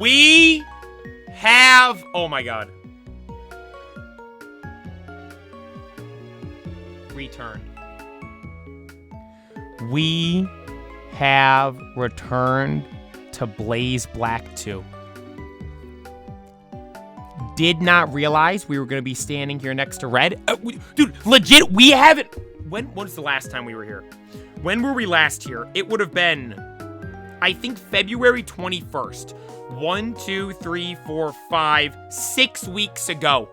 We have... Oh my god. Returned. We have returned to Blaze Black 2. Did not realize we were going to be standing here next to Red. Dude, legit, we haven't... When was the last time we were here? When were we last here? It would have been, I think, February 21st. 1, 2, 3, 4, 5, 6 weeks ago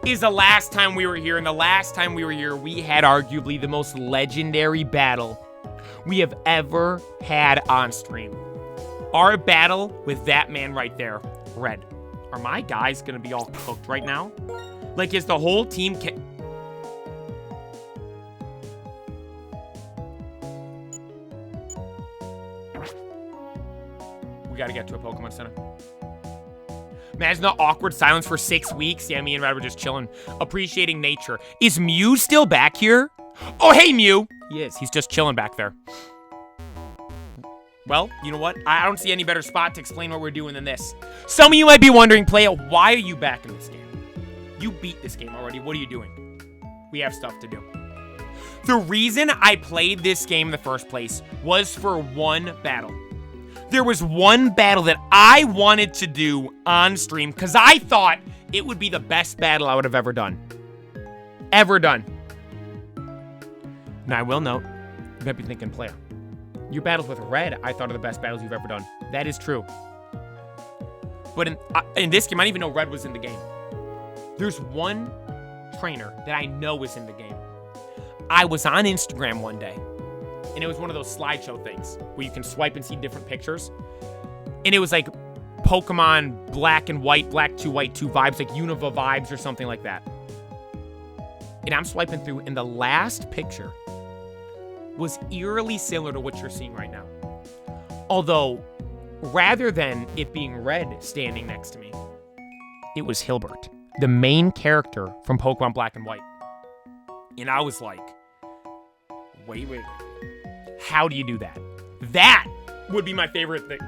is the last time we were here. And the last time we were here, we had arguably the most legendary battle we have ever had on stream. Our battle with that man right there, Red. Are my guys gonna be all cooked right now? Like, is the whole team... We gotta get to a Pokemon Center. Imagine the awkward silence for 6 weeks. Yeah, me and Red were just chilling, appreciating nature. Is Mew still back here? Oh, hey, Mew. He is. He's just chilling back there. Well, you know what? I don't see any better spot to explain what we're doing than this. Some of you might be wondering, Playa, why are you back in this game? You beat this game already. What are you doing? We have stuff to do. The reason I played this game in the first place was for one battle. There was one battle that I wanted to do on stream because I thought it would be the best battle I would have ever done. Ever done. Now, I will note, you might be thinking, Playa, your battles with Red, I thought are the best battles you've ever done. That is true. But in this game, I didn't even know Red was in the game. There's one trainer that I know is in the game. I was on Instagram one day, and it was one of those slideshow things where you can swipe and see different pictures. And it was like Pokemon Black and White, Black 2, White 2 vibes, like Unova vibes or something like that. And I'm swiping through, and the last picture was eerily similar to what you're seeing right now. Although, rather than it being Red standing next to me, it was Hilbert, the main character from Pokemon Black and White. And I was like, wait. How do you do that? That would be my favorite thing.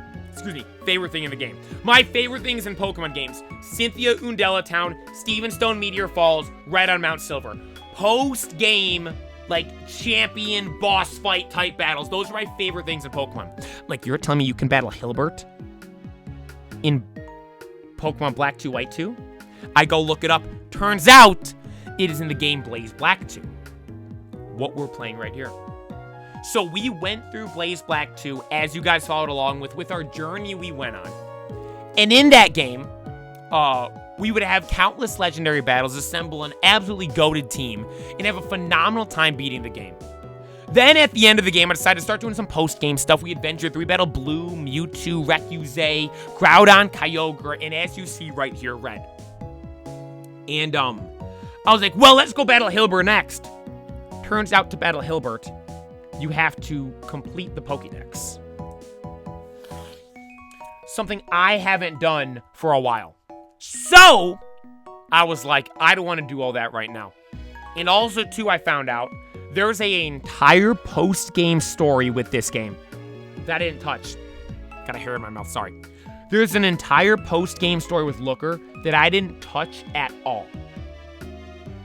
Favorite thing in the game. My favorite things in Pokemon games: Cynthia Undella Town, Stevenstone Meteor Falls, Red on Mount Silver. Post-game, like, champion boss fight type battles. Those are my favorite things in Pokemon. Like, you're telling me you can battle Hilbert in Pokemon Black 2, White 2? I go look it up. Turns out it is in the game Blaze Black 2. What we're playing right here. So we went through Blaze Black 2, as you guys followed along with our journey we went on. And in that game, we would have countless legendary battles, assemble an absolutely goated team, and have a phenomenal time beating the game. Then at the end of the game, I decided to start doing some post-game stuff. We adventured through Battle Blue, Mewtwo, Rekuze, Groudon, Kyogre, and as you see right here, Red. And I was like, well, let's go battle Hilbert next. Turns out to battle Hilbert, you have to complete the Pokedex. Something I haven't done for a while. So, I was like, I don't want to do all that right now. And also, too, I found out there's an entire post-game story with this game that I didn't touch. Got a hair in my mouth, sorry. There's an entire post-game story with Looker that I didn't touch at all.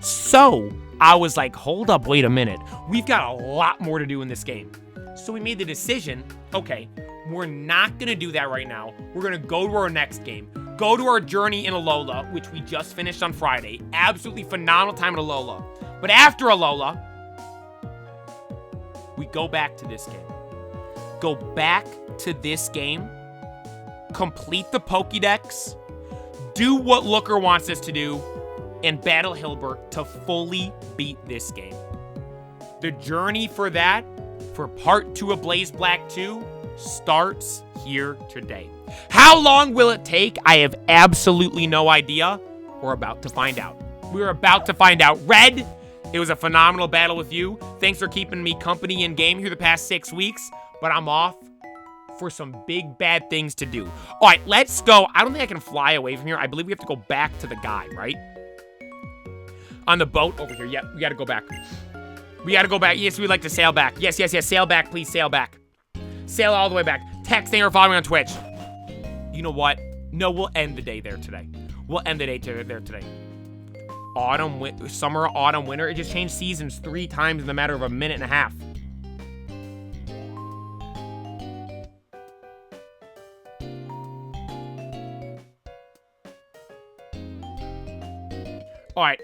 So, I was like, hold up, wait a minute. We've got a lot more to do in this game. So we made the decision, okay, we're not going to do that right now. We're going to go to our next game. Go to our journey in Alola, which we just finished on Friday. Absolutely phenomenal time at Alola. But after Alola, we go back to this game. Go back to this game. Complete the Pokédex. Do what Looker wants us to do. And battle Hilbert to fully beat this game. The journey for that, for part 2 of Blaze Black 2, starts here today. How long will it take? I have absolutely no idea. We're about to find out. We're about to find out. Red, it was a phenomenal battle with you. Thanks for keeping me company in game here the past 6 weeks. But I'm off for some big bad things to do. All right, let's go. I don't think I can fly away from here. I believe we have to go back to the guy, right? On the boat over here. Yep, we gotta go back. We gotta go back. Yes, we'd like to sail back. Yes. Sail back, please. Sail back. Sail all the way back. Text, thank you for following me on Twitch. You know what? No, we'll end the day there today. We'll end the day there today. Autumn, summer, autumn, winter. It just changed seasons 3 times in the matter of a minute and a half. All right.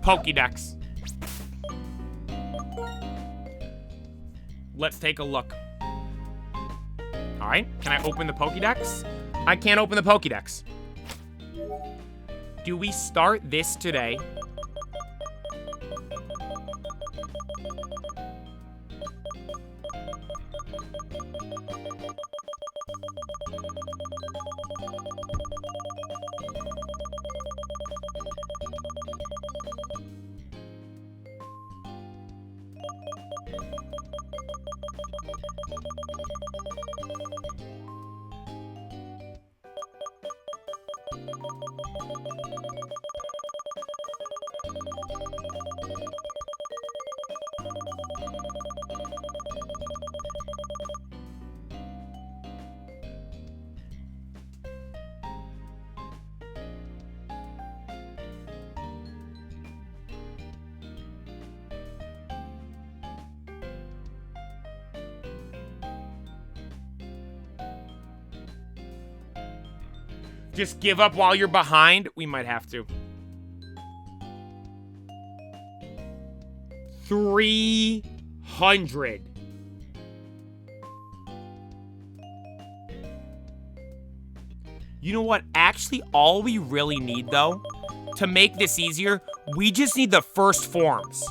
Pokédex. Let's take a look. All right. Can I open the Pokédex? I can't open the Pokédex. Do we start this today? Just give up while you're behind? We might have to. 300. You know what? Actually, all we really need, though, to make this easier, we just need the first forms.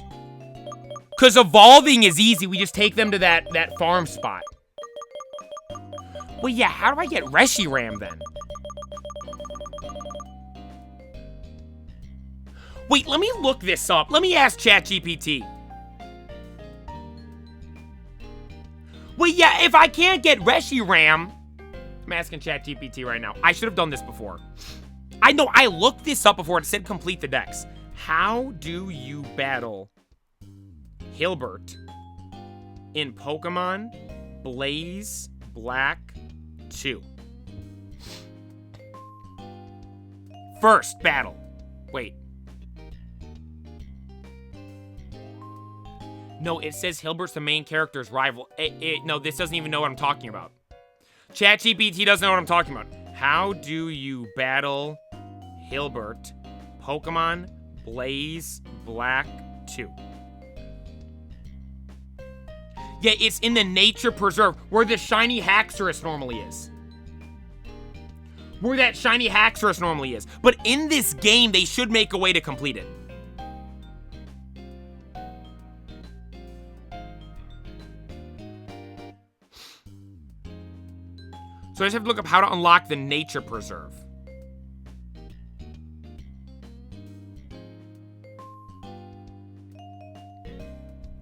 Because evolving is easy. We just take them to that farm spot. Well, yeah, how do I get Reshiram, then? Wait, let me look this up. Let me ask ChatGPT. Wait, yeah, if I can't get Reshiram... I'm asking ChatGPT right now. I should have done this before. I know, I looked this up before. It said complete the dex. How do you battle Hilbert in Pokemon Blaze Black 2? First battle. Wait. No, it says Hilbert's the main character's rival. No, this doesn't even know what I'm talking about. ChatGPT doesn't know what I'm talking about. How do you battle Hilbert, Pokemon Blaze Black 2? Yeah, it's in the nature preserve where the shiny Haxorus normally is. Where that shiny Haxorus normally is. But in this game, they should make a way to complete it. So I just have to look up how to unlock the nature preserve.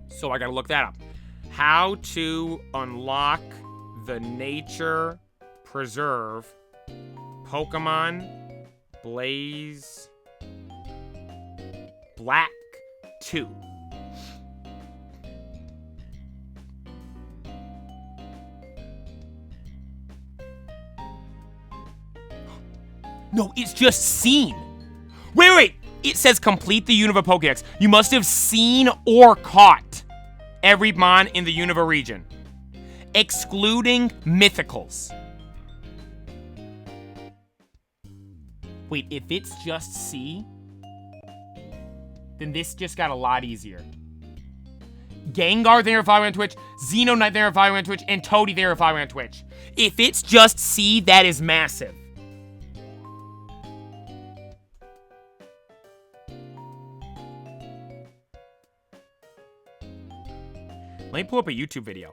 So I gotta look that up. How to unlock the nature preserve Pokemon Blaze Black 2. No, it's just seen. Wait. It says complete the Unova Pokedex. You must have seen or caught every Mon in the Unova region, excluding mythicals. Wait, if it's just see, then this just got a lot easier. Gengar, there if I went on Twitch. Xenonite, there if I went on Twitch. And Toadie, there if I went on Twitch. If it's just see, that is massive. Let me pull up a YouTube video.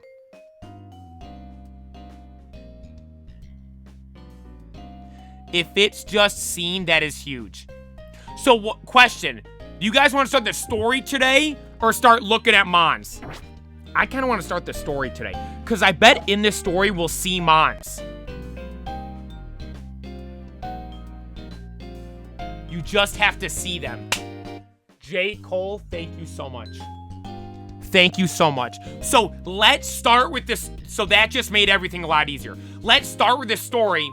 If it's just seen, that is huge. So, question. Do you guys want to start the story today or start looking at Mons? I kind of want to start the story today because I bet in this story we'll see Mons. You just have to see them. J. Cole, thank you so much. Thank you so much. So let's start with this. So that just made everything a lot easier. Let's start with this story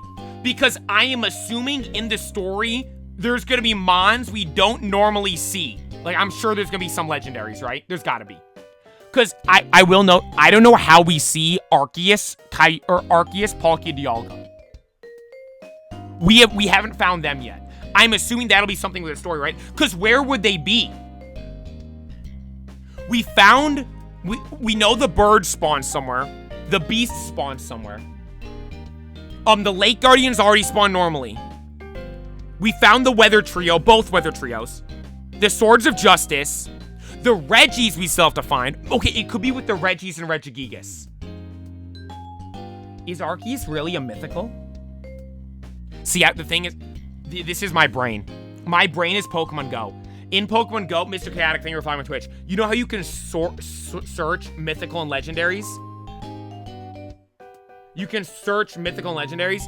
because I am assuming in the story, there's going to be mons we don't normally see. Like, I'm sure there's going to be some legendaries, right? There's got to be. Because I will note, I don't know how we see Arceus, Palkia, Dialga. We haven't found them yet. I'm assuming that'll be something with the story, right? Because where would they be? We know the bird spawns somewhere. The beast spawns somewhere. The Lake Guardians already spawn normally. We found the Weather Trio, both Weather Trios. The Swords of Justice. The Regis we still have to find. Okay, it could be with the Regis and Regigigas. Is Arceus really a mythical? See, the thing is, this is my brain. My brain is Pokemon Go. In Pokemon Go, Mr. Chaotic, thank you for following on Twitch. You know how you can search mythical and legendaries? You can search mythical and legendaries.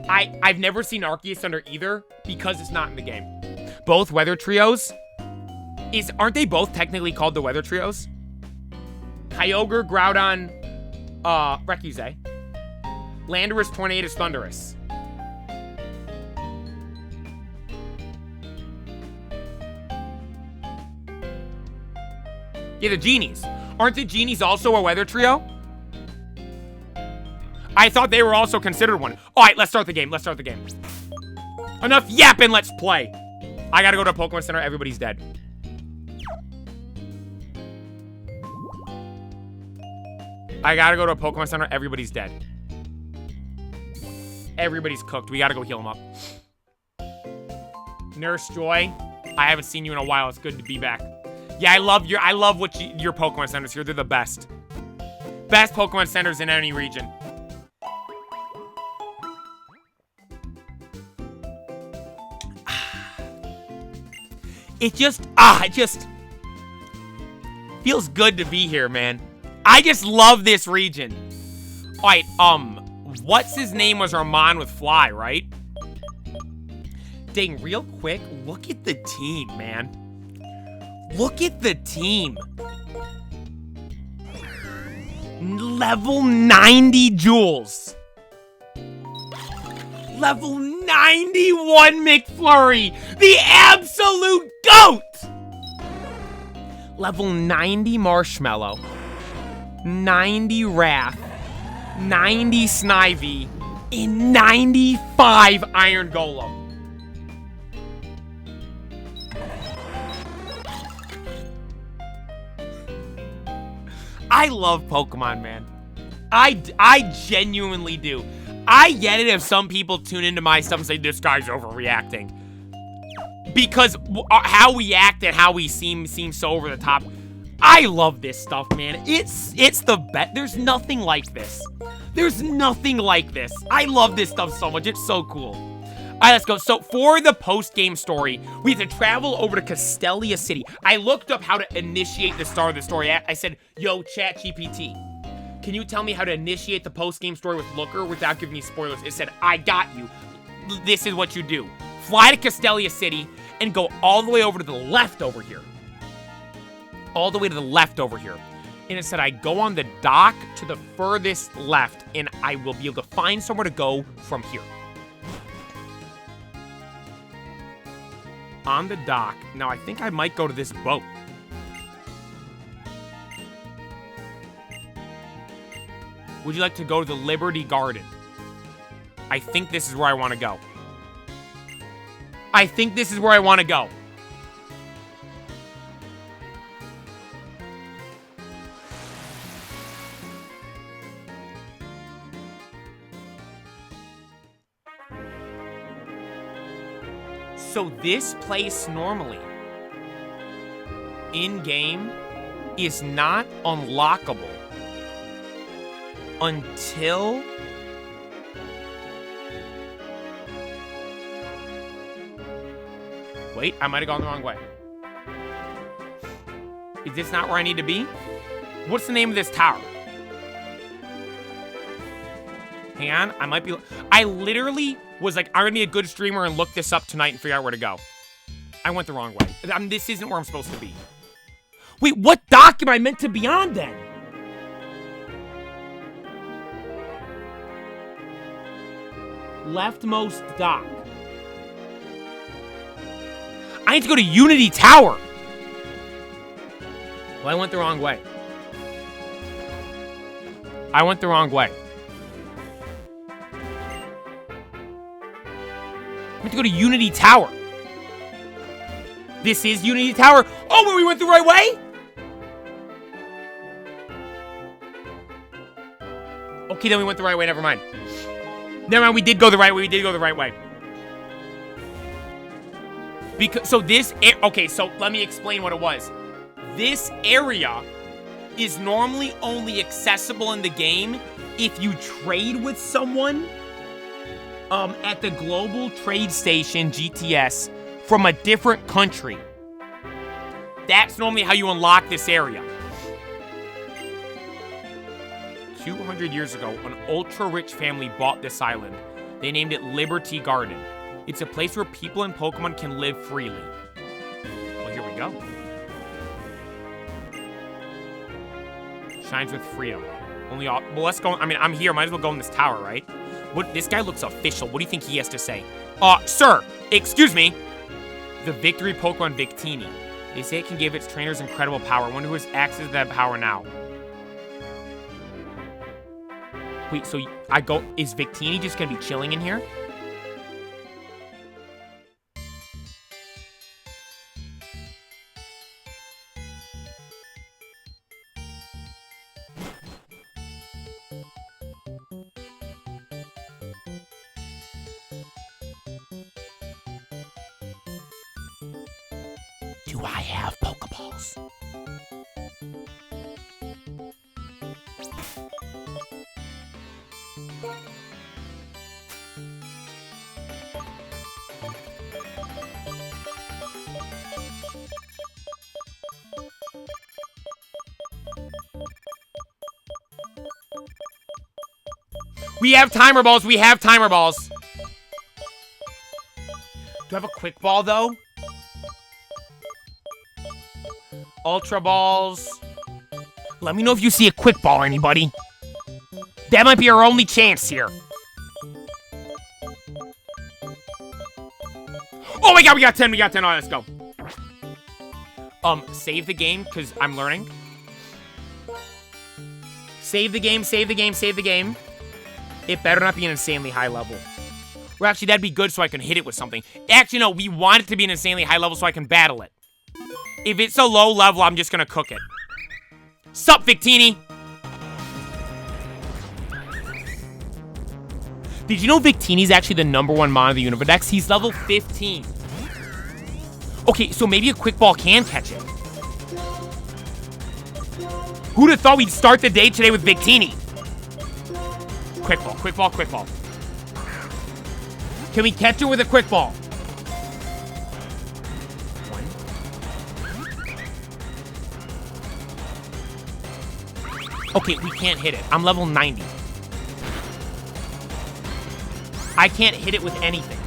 I've never seen Arceus under either because it's not in the game. Both Weather Trios. Aren't they both technically called the Weather Trios? Kyogre, Groudon, Rekuze. Landorus, Tornadus, Thundurus. Yeah, the Genies. Aren't the Genies also a Weather Trio? I thought they were also considered one. All right, let's start the game. Enough yapping, let's play. I gotta go to a Pokemon Center. Everybody's dead. Everybody's dead. Everybody's cooked. We gotta go heal them up. Nurse Joy, I haven't seen you in a while. It's good to be back. Yeah, I love your Pokemon Centers here. They're the best. Best Pokemon Centers in any region. It just feels good to be here, man. I just love this region. All right, what's his name was Armand with Fly, right? Dang, real quick, look at the team, man. Look at the team. Level 90 Jules. Level 91 McFlurry. The absolute GOAT. Level 90 Marshmallow. 90 Wrath. 90 Snivy. And 95 Iron Golem. I love Pokemon, man. I genuinely do. I get it if some people tune into my stuff and say, this guy's overreacting. Because how we act and how we seem so over the top. I love this stuff, man. It's the best. There's nothing like this. I love this stuff so much. It's so cool. All right, let's go. So for the post-game story, we have to travel over to Castelia City. I looked up how to initiate the start of the story. I said, yo, ChatGPT, can you tell me how to initiate the post-game story with Looker without giving me spoilers? It said, I got you. This is what you do. Fly to Castelia City and go all the way over to the left over here. And it said, I go on the dock to the furthest left, and I will be able to find somewhere to go from here. On the dock. Now, I think I might go to this boat. Would you like to go to the Liberty Garden? I think this is where I want to go. So this place normally, in-game, is not unlockable until... Wait, I might have gone the wrong way. Is this not where I need to be? What's the name of this tower? Hang on, I might be... I literally was like, I'm gonna be a good streamer and look this up tonight and figure out where to go. I went the wrong way. This isn't where I'm supposed to be. Wait, what dock am I meant to be on then? Leftmost dock. I need to go to Unity Tower. Well, I went the wrong way. I went the wrong way. I have to go to Unity Tower. This is Unity Tower. Oh, but we went the right way? Okay, then we went the right way. Never mind. Never mind, we did go the right way. We did go the right way. Because, so this, okay, so let me explain what it was. This area is normally only accessible in the game if you trade with someone at the Global Trade Station, GTS, from a different country. That's normally how you unlock this area. 200 years ago, an ultra-rich family bought this island. They named it Liberty Garden. It's a place where people and Pokemon can live freely. Well, here we go. Shines with freedom. Only all, well, let's go. I mean, I'm here. Might as well go in this tower, right? What? This guy looks official. What do you think he has to say? Sir, excuse me. The victory Pokemon Victini. They say it can give its trainers incredible power. I wonder who has access to that power now. Wait, so I go... Is Victini just gonna be chilling in here? Do I have Pokeballs? We have timer balls. We have timer balls. Do I have a quick ball, though? Ultra balls. Let me know if you see a quick ball, anybody. That might be our only chance here. Oh my god, we got 10. We got 10. All right, let's go. Save the game, because I'm learning. Save the game, save the game, save the game. It better not be an insanely high level. Or actually, that'd be good so I can hit it with something. Actually, no, we want it to be an insanely high level so I can battle it. If it's a low level, I'm just gonna cook it. Sup, Victini? Did you know Victini's actually the #1 mon of the Unova Dex? He's level 15. Okay, so maybe a quick ball can catch it. Who'd have thought we'd start the day today with Victini? Quick ball, quick ball, quick ball. Can we catch it with a quick ball? Okay, we can't hit it. I'm level 90. I can't hit it with anything.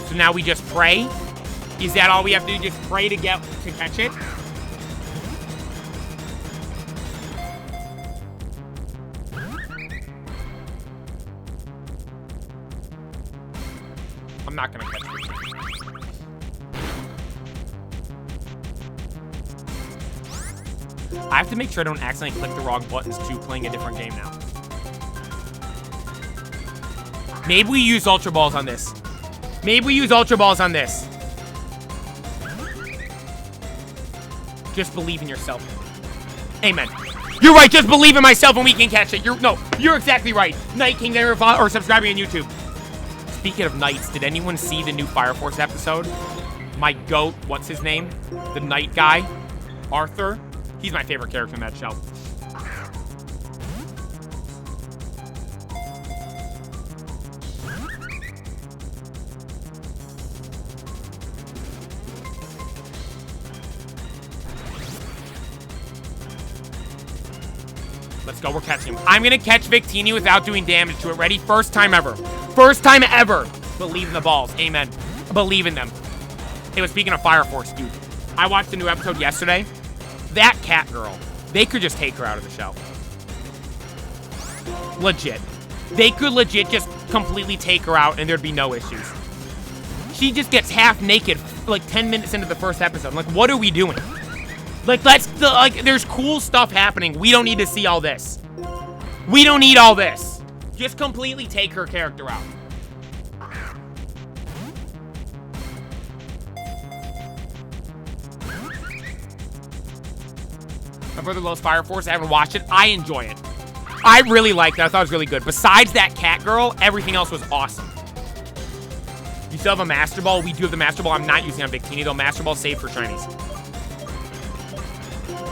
So now we just pray? Is that all we have to do? Just pray to catch it? I'm not gonna catch it. I have to make sure I don't accidentally click the wrong buttons too, playing a different game now. Maybe we use Ultra Balls on this. Maybe we use Ultra Balls on this. Just believe in yourself. Amen. You're right, just believe in myself and we can catch it. You're exactly right. Night King, there, or subscribing on YouTube. Speaking of knights, did anyone see the new Fire Force episode? My goat, what's his name? The knight guy, Arthur. He's my favorite character in that show. Let's go, we're catching him. I'm gonna catch Victini without doing damage to it. Ready? First time ever. First time ever. Believe in the balls. Amen. Believe in them. Hey, but speaking of Fire Force, dude, I watched the new episode yesterday. That cat girl, they could just take her out of the show. Legit. They could legit just completely take her out and there'd be no issues. She just gets half naked like 10 minutes into the first episode. I'm like, what are we doing? Like, there's cool stuff happening. We don't need to see all this. We don't need all this. Just completely take her character out. My brother loves Fire Force. I haven't watched it. I enjoy it. I really liked it. I thought it was really good. Besides that cat girl, everything else was awesome. You still have a Master Ball? We do have the Master Ball. I'm not using on Victini, though. Master Ball saved for shinies.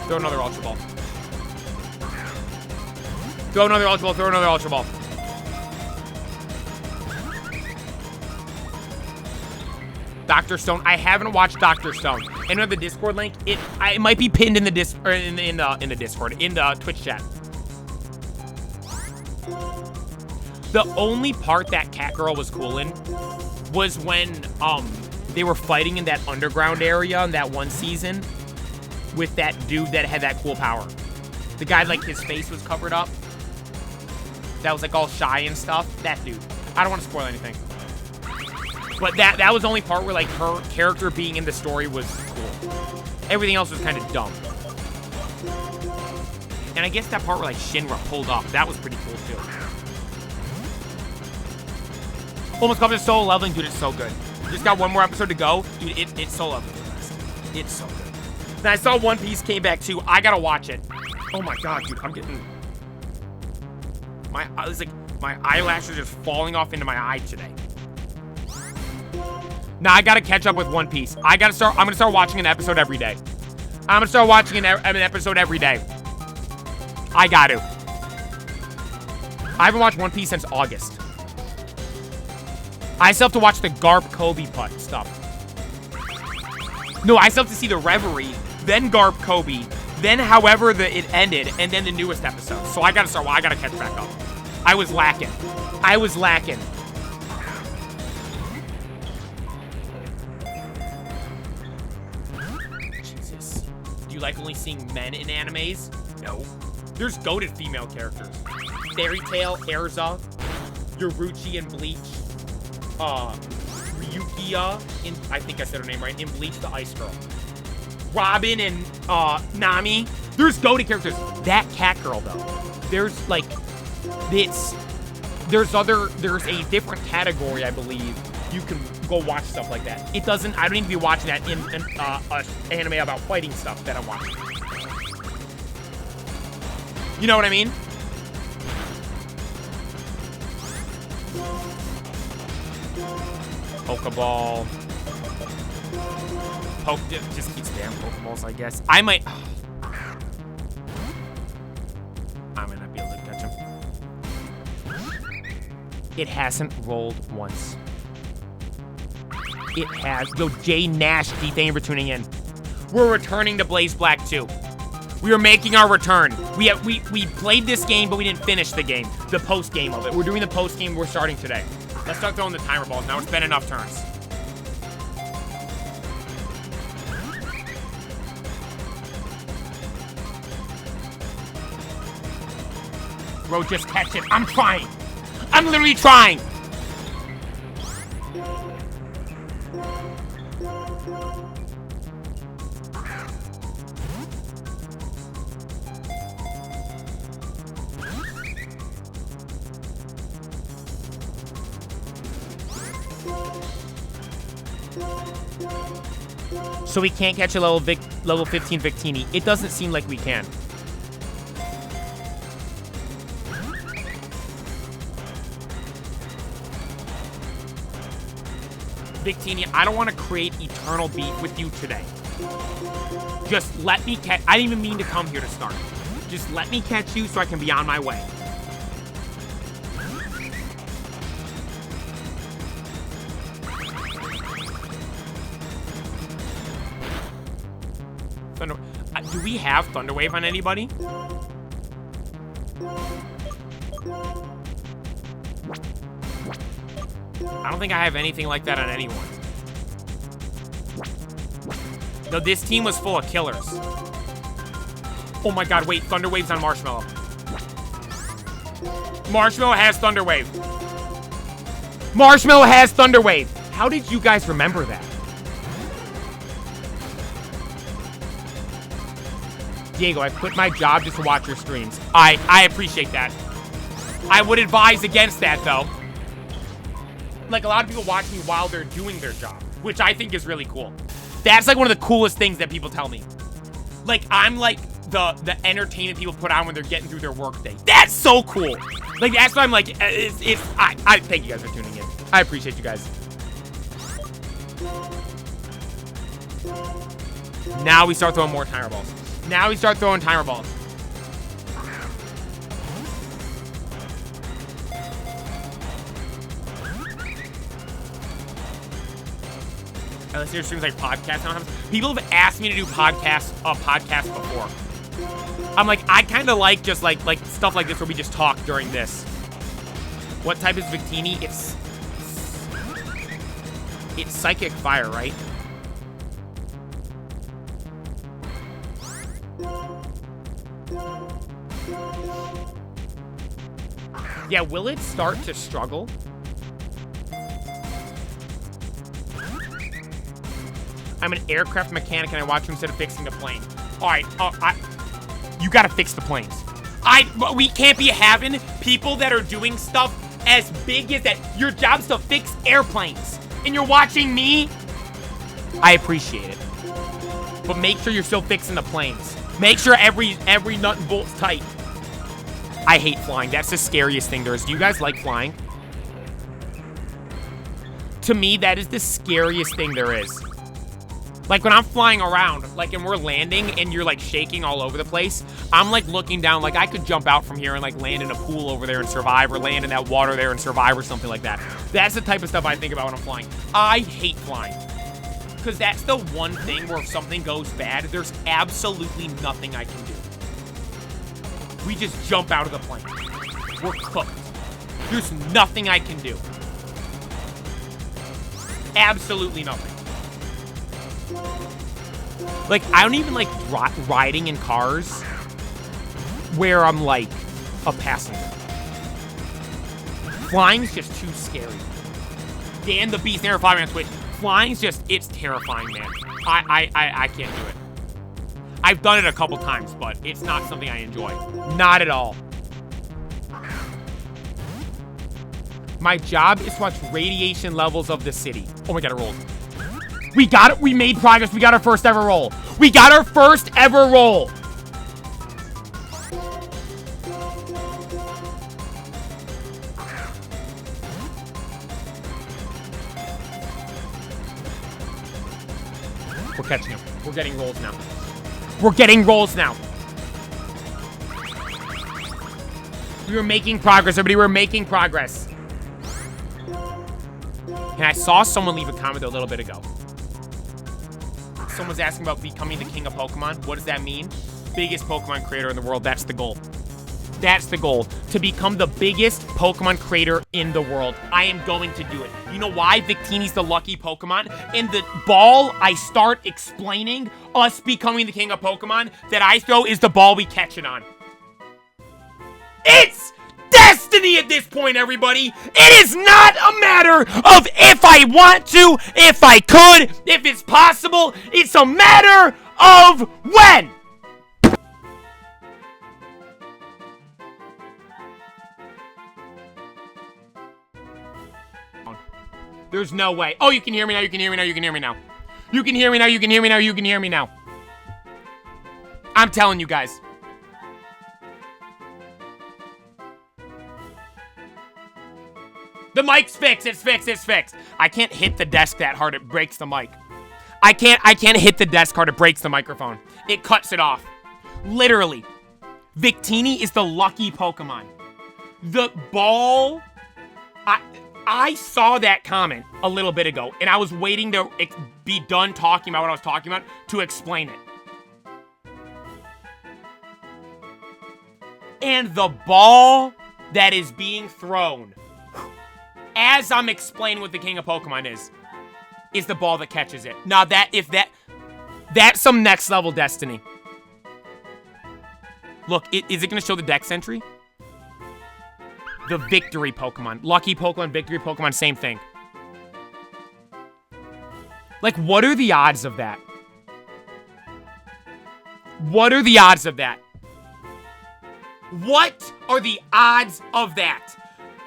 Throw another Ultra Ball. Throw another Ultra Ball. Throw another Ultra Ball. Dr. Stone. I haven't watched Dr. Stone. And the Discord link, it might be pinned in the Discord, in the Discord, in the Twitch chat. The only part that cat girl was cool in was when they were fighting in that underground area in that one season with that dude that had that cool power. The guy, like, his face was covered up. That was, like, all shy and stuff. That dude. I don't want to spoil anything. But that was the only part where, like, her character being in the story was cool. Everything else was kind of dumb. And I guess that part where, like, Shinra pulled up, that was pretty cool, too. Almost covered solo leveling. Dude, it's so good. Just got one more episode to go. Dude, it's so lovely. It's so good. Then I saw One Piece came back, too. I gotta watch it. Oh, my God, dude. I'm getting... It's like my eyelashes are just falling off into my eye today. Now I gotta catch up with One Piece. I'm gonna start watching an episode every day. I'm gonna start watching an episode every day. I got to. I haven't watched One Piece since August. I still have to watch the Garp Kobe putt stuff. No, I still have to see the Reverie, then Garp Kobe, then however it ended, and then the newest episode. So I gotta catch back up. I was lacking. Jesus. Do you like only seeing men in animes? No. There's goated female characters. Fairy Tail, Erza, Yoruchi in Bleach, Ryukiya in, I think I said her name right, in Bleach the Ice Girl. Robin and Nami. There's goated characters. That cat girl though. There's like, there's a different category, I believe. You can go watch stuff like that. I don't need to be watching that in an anime about fighting stuff that I'm watching. You know what I mean? Pokeball. Just keep spamming Pokeballs, I guess. I might not be able to catch him. It hasn't rolled once. It has. Yo, Jay Nash, thank you for tuning in. We're returning to Blaze Black 2. We are making our return. We played this game, but we didn't finish the game. The post game of it. We're doing the post game. We're starting today. Let's start throwing the timer balls now. It's been enough turns. Bro, just catch it. I'm trying. I'm literally trying. So we can't catch a level 15 Victini. It doesn't seem like we can. Victini, I don't want to create eternal beef with you today. Just let me catch... I didn't even mean to come here to start. Just let me catch you so I can be on my way. Do we have Thunder Wave on anybody? I don't think I have anything like that on anyone. No, this team was full of killers. Oh my god, wait. Thunder Wave's on Marshmallow. Marshmallow has Thunder Wave. Marshmallow has Thunder Wave. How did you guys remember that? Diego, I quit my job just to watch your streams. I appreciate that. I would advise against that, though. Like, a lot of people watch me while they're doing their job, which I think is really cool. That's, like, one of the coolest things that people tell me. Like, I'm, like, the entertainment people put on when they're getting through their workday. That's so cool. Like, that's why I'm like, I thank you guys for tuning in. I appreciate you guys. Now we start throwing more timer balls. Now we start throwing timer balls. I listen to streams like podcasts sometimes. People have asked me to do podcasts before. I'm like, I kind of like just like stuff like this where we just talk during this. What type is Victini? It's Psychic Fire, right? Yeah, will it start to struggle? I'm an aircraft mechanic and I watch him instead of fixing the plane. All right, you gotta fix the planes. We can't be having people that are doing stuff as big as that. Your job's to fix airplanes, and you're watching me. I appreciate it, but make sure you're still fixing the planes. Make sure every nut and bolt's tight. I hate flying. That's the scariest thing there is. Do you guys like flying? To me, that is the scariest thing there is. Like, when I'm flying around, like, and we're landing, and you're, like, shaking all over the place, I'm, like, looking down, like, I could jump out from here and, like, land in a pool over there and survive, or land in that water there and survive, or something like that. That's the type of stuff I think about when I'm flying. I hate flying. Because that's the one thing where if something goes bad, there's absolutely nothing I can do. We just jump out of the plane. We're cooked. There's nothing I can do. Absolutely nothing. Like, I don't even like riding in cars where I'm like a passenger. Flying's just too scary. Dan the Beast never followed me on Twitch. Flying's just, it's terrifying, man. I can't do it. I've done it a couple times, but it's not something I enjoy. Not at all. My job is to watch radiation levels of the city. Oh my god, it rolled. We got it. We made progress. We got our first ever roll. We got our first ever roll. We're catching him. We're getting rolls now. We're getting rolls now. We were making progress, everybody. We're making progress. And I saw someone leave a comment a little bit ago. Someone's asking about becoming the king of Pokemon. What does that mean? Biggest Pokemon creator in the world. That's the goal. That's the goal. To become the biggest Pokemon creator in the world. I am going to do it. You know why? Victini's the lucky Pokemon. In the ball, I start explaining us becoming the king of Pokemon that I throw is the ball we catch it on. It's destiny at this point, everybody. It is not a matter of if I want to, if I could, if it's possible. It's a matter of when. There's no way. Oh, you can hear me now. You can hear me now. You can hear me now. You can hear me now. You can hear me now. You can hear me now. I'm telling you guys. The mic's fixed. It's fixed. It's fixed. I can't hit the desk that hard. It breaks the mic. I can't hit the desk hard. It breaks the microphone. It cuts it off. Literally. Victini is the lucky Pokemon. The ball... I saw that comment a little bit ago, and I was waiting to be done talking about what I was talking about to explain it. And the ball that is being thrown, as I'm explaining what the king of Pokemon is the ball that catches it. Now that, if that... That's some next level Destiny. Look, is it going to show the Dex entry? The Victory Pokemon. Lucky Pokemon, Victory Pokemon, same thing. Like, what are the odds of that? What are the odds of that? What are the odds of that?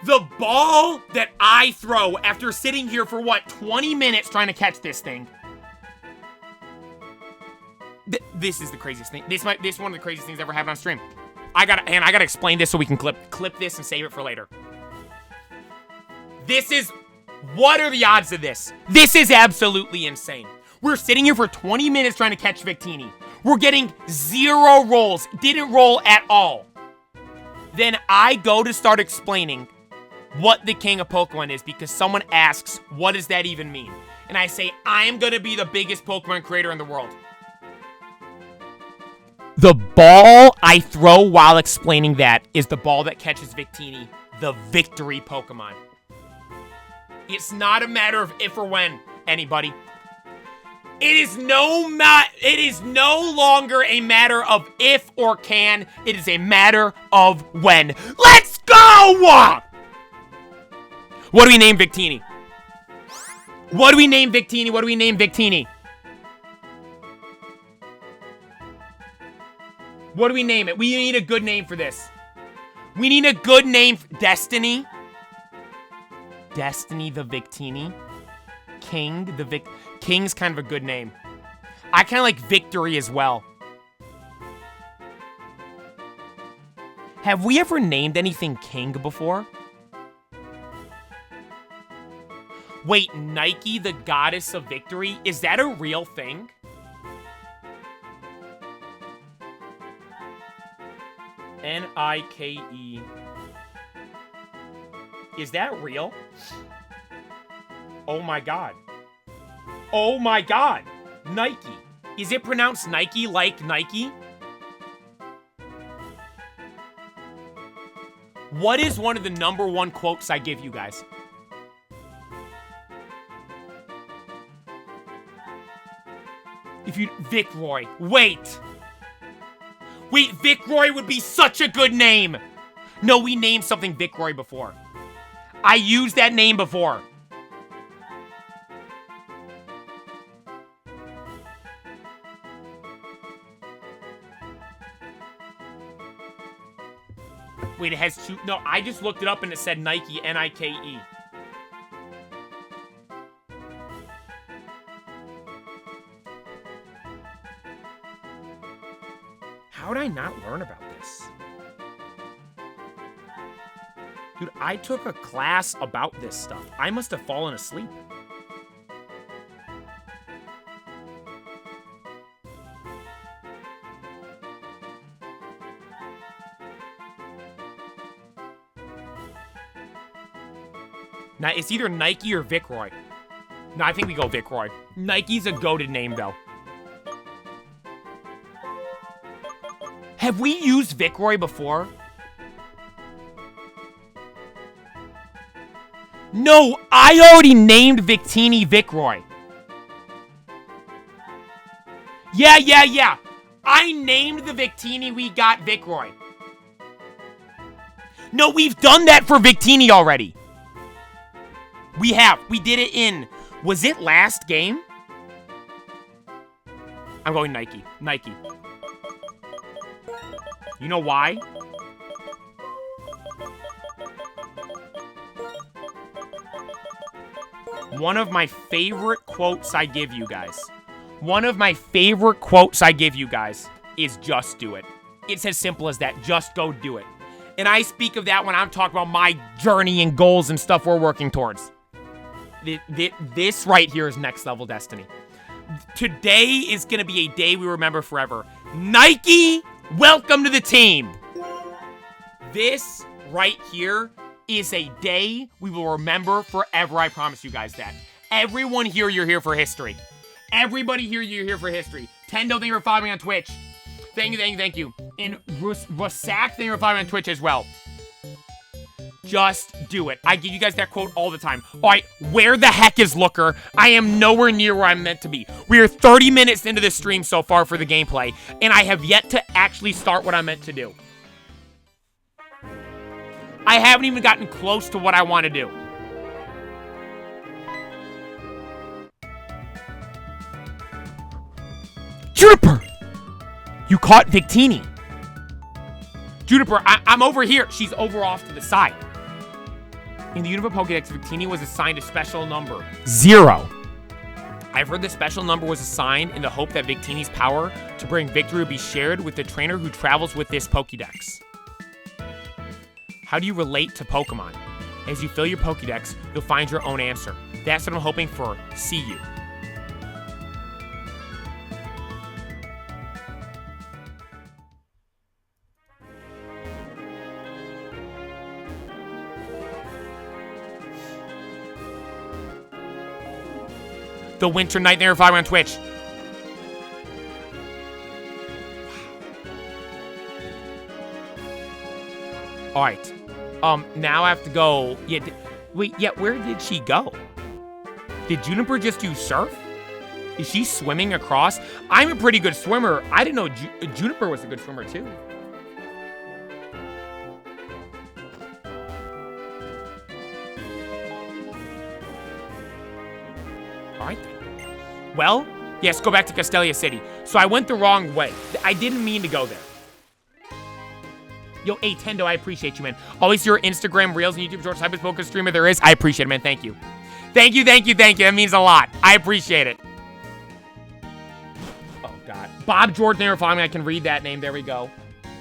The ball that I throw after sitting here for, what, 20 minutes trying to catch this thing. This is the craziest thing. This is one of the craziest things ever happened on stream. I gotta explain this so we can clip this and save it for later. What are the odds of this? This is absolutely insane. We're sitting here for 20 minutes trying to catch Victini. We're getting 0 rolls. Didn't roll at all. Then I go to start explaining what the King of Pokemon is because someone asks, what does that even mean? And I say, I am gonna be the biggest Pokemon creator in the world. The ball I throw while explaining that is the ball that catches Victini, the Victory Pokemon. It's not a matter of if or when, anybody. It is no longer a matter of if or can. It is a matter of when. Let's go! What do we name Victini? What do we name Victini? What do we name Victini? What do we name it? We need a good name for this. We need a good name for Destiny. Destiny the Victini. King the King's kind of a good name. I kind of like Victory as well. Have we ever named anything King before? Wait, Nike, the goddess of victory? Is that a real thing? Nike. Is that real? Oh my god. Oh my god. Nike. Is it pronounced Nike like Nike? What is one of the #1 quotes I give you guys? Vic Roy. Wait, Vic Roy would be such a good name. No, we named something Vic Roy before. I used that name before. Wait, it has two. No, I just looked it up and it said Nike, Nike. How did I not learn about this? Dude, I took a class about this stuff. I must have fallen asleep. Now, it's either Nike or Vic Roy. No, I think we go Vic Roy. Nike's a goated name, though. Have we used Vic Roy before? No, I already named Victini Vic Roy. Yeah. I named the Victini we got Vic Roy. No, we've done that for Victini already. We have. We did it in... Was it last game? I'm going Nike. Nike. You know why? One of my favorite quotes I give you guys. One of my favorite quotes I give you guys is just do it. It's as simple as that. Just go do it. And I speak of that when I'm talking about my journey and goals and stuff we're working towards. This right here is next level Destiny. Today is going to be a day we remember forever. Nike, welcome to the team. This right here is a day we will remember forever. I promise you guys that. Everyone here, you're here for history. Everybody here, you're here for history. Tendo, thank you for following me on Twitch. Thank you. And Rusak, thank you for following me on Twitch as well. Just do it. I give you guys that quote all the time. All right, where the heck is Looker? I am nowhere near where I'm meant to be. We are 30 minutes into this stream so far for the gameplay, and I have yet to actually start what I'm meant to do. I haven't even gotten close to what I want to do. Juniper! You caught Victini. Juniper, I'm over here. She's over off to the side. In the Unova Pokedex, Victini was assigned a special number, 0. I've heard the special number was assigned in the hope that Victini's power to bring victory would be shared with the trainer who travels with this Pokedex. How do you relate to Pokemon? As you fill your Pokedex, you'll find your own answer. That's what I'm hoping for. See you. The Winter Nightmare if I on Twitch. All right. Now I have to go. Yeah. Wait. Yeah. Where did she go? Did Juniper just do surf? Is she swimming across? I'm a pretty good swimmer. I didn't know Juniper was a good swimmer too. All right. Well, yes, go back to Castelia City. So I went the wrong way. I didn't mean to go there. Yo, Tendo, I appreciate you, man. Always your Instagram Reels and YouTube Shorts type of Pokemon streamer there is. I appreciate it, man. Thank you. Thank you, thank you, thank you. That means a lot. I appreciate it. Oh, God. Bob Jordan there, if I can read that name. There we go.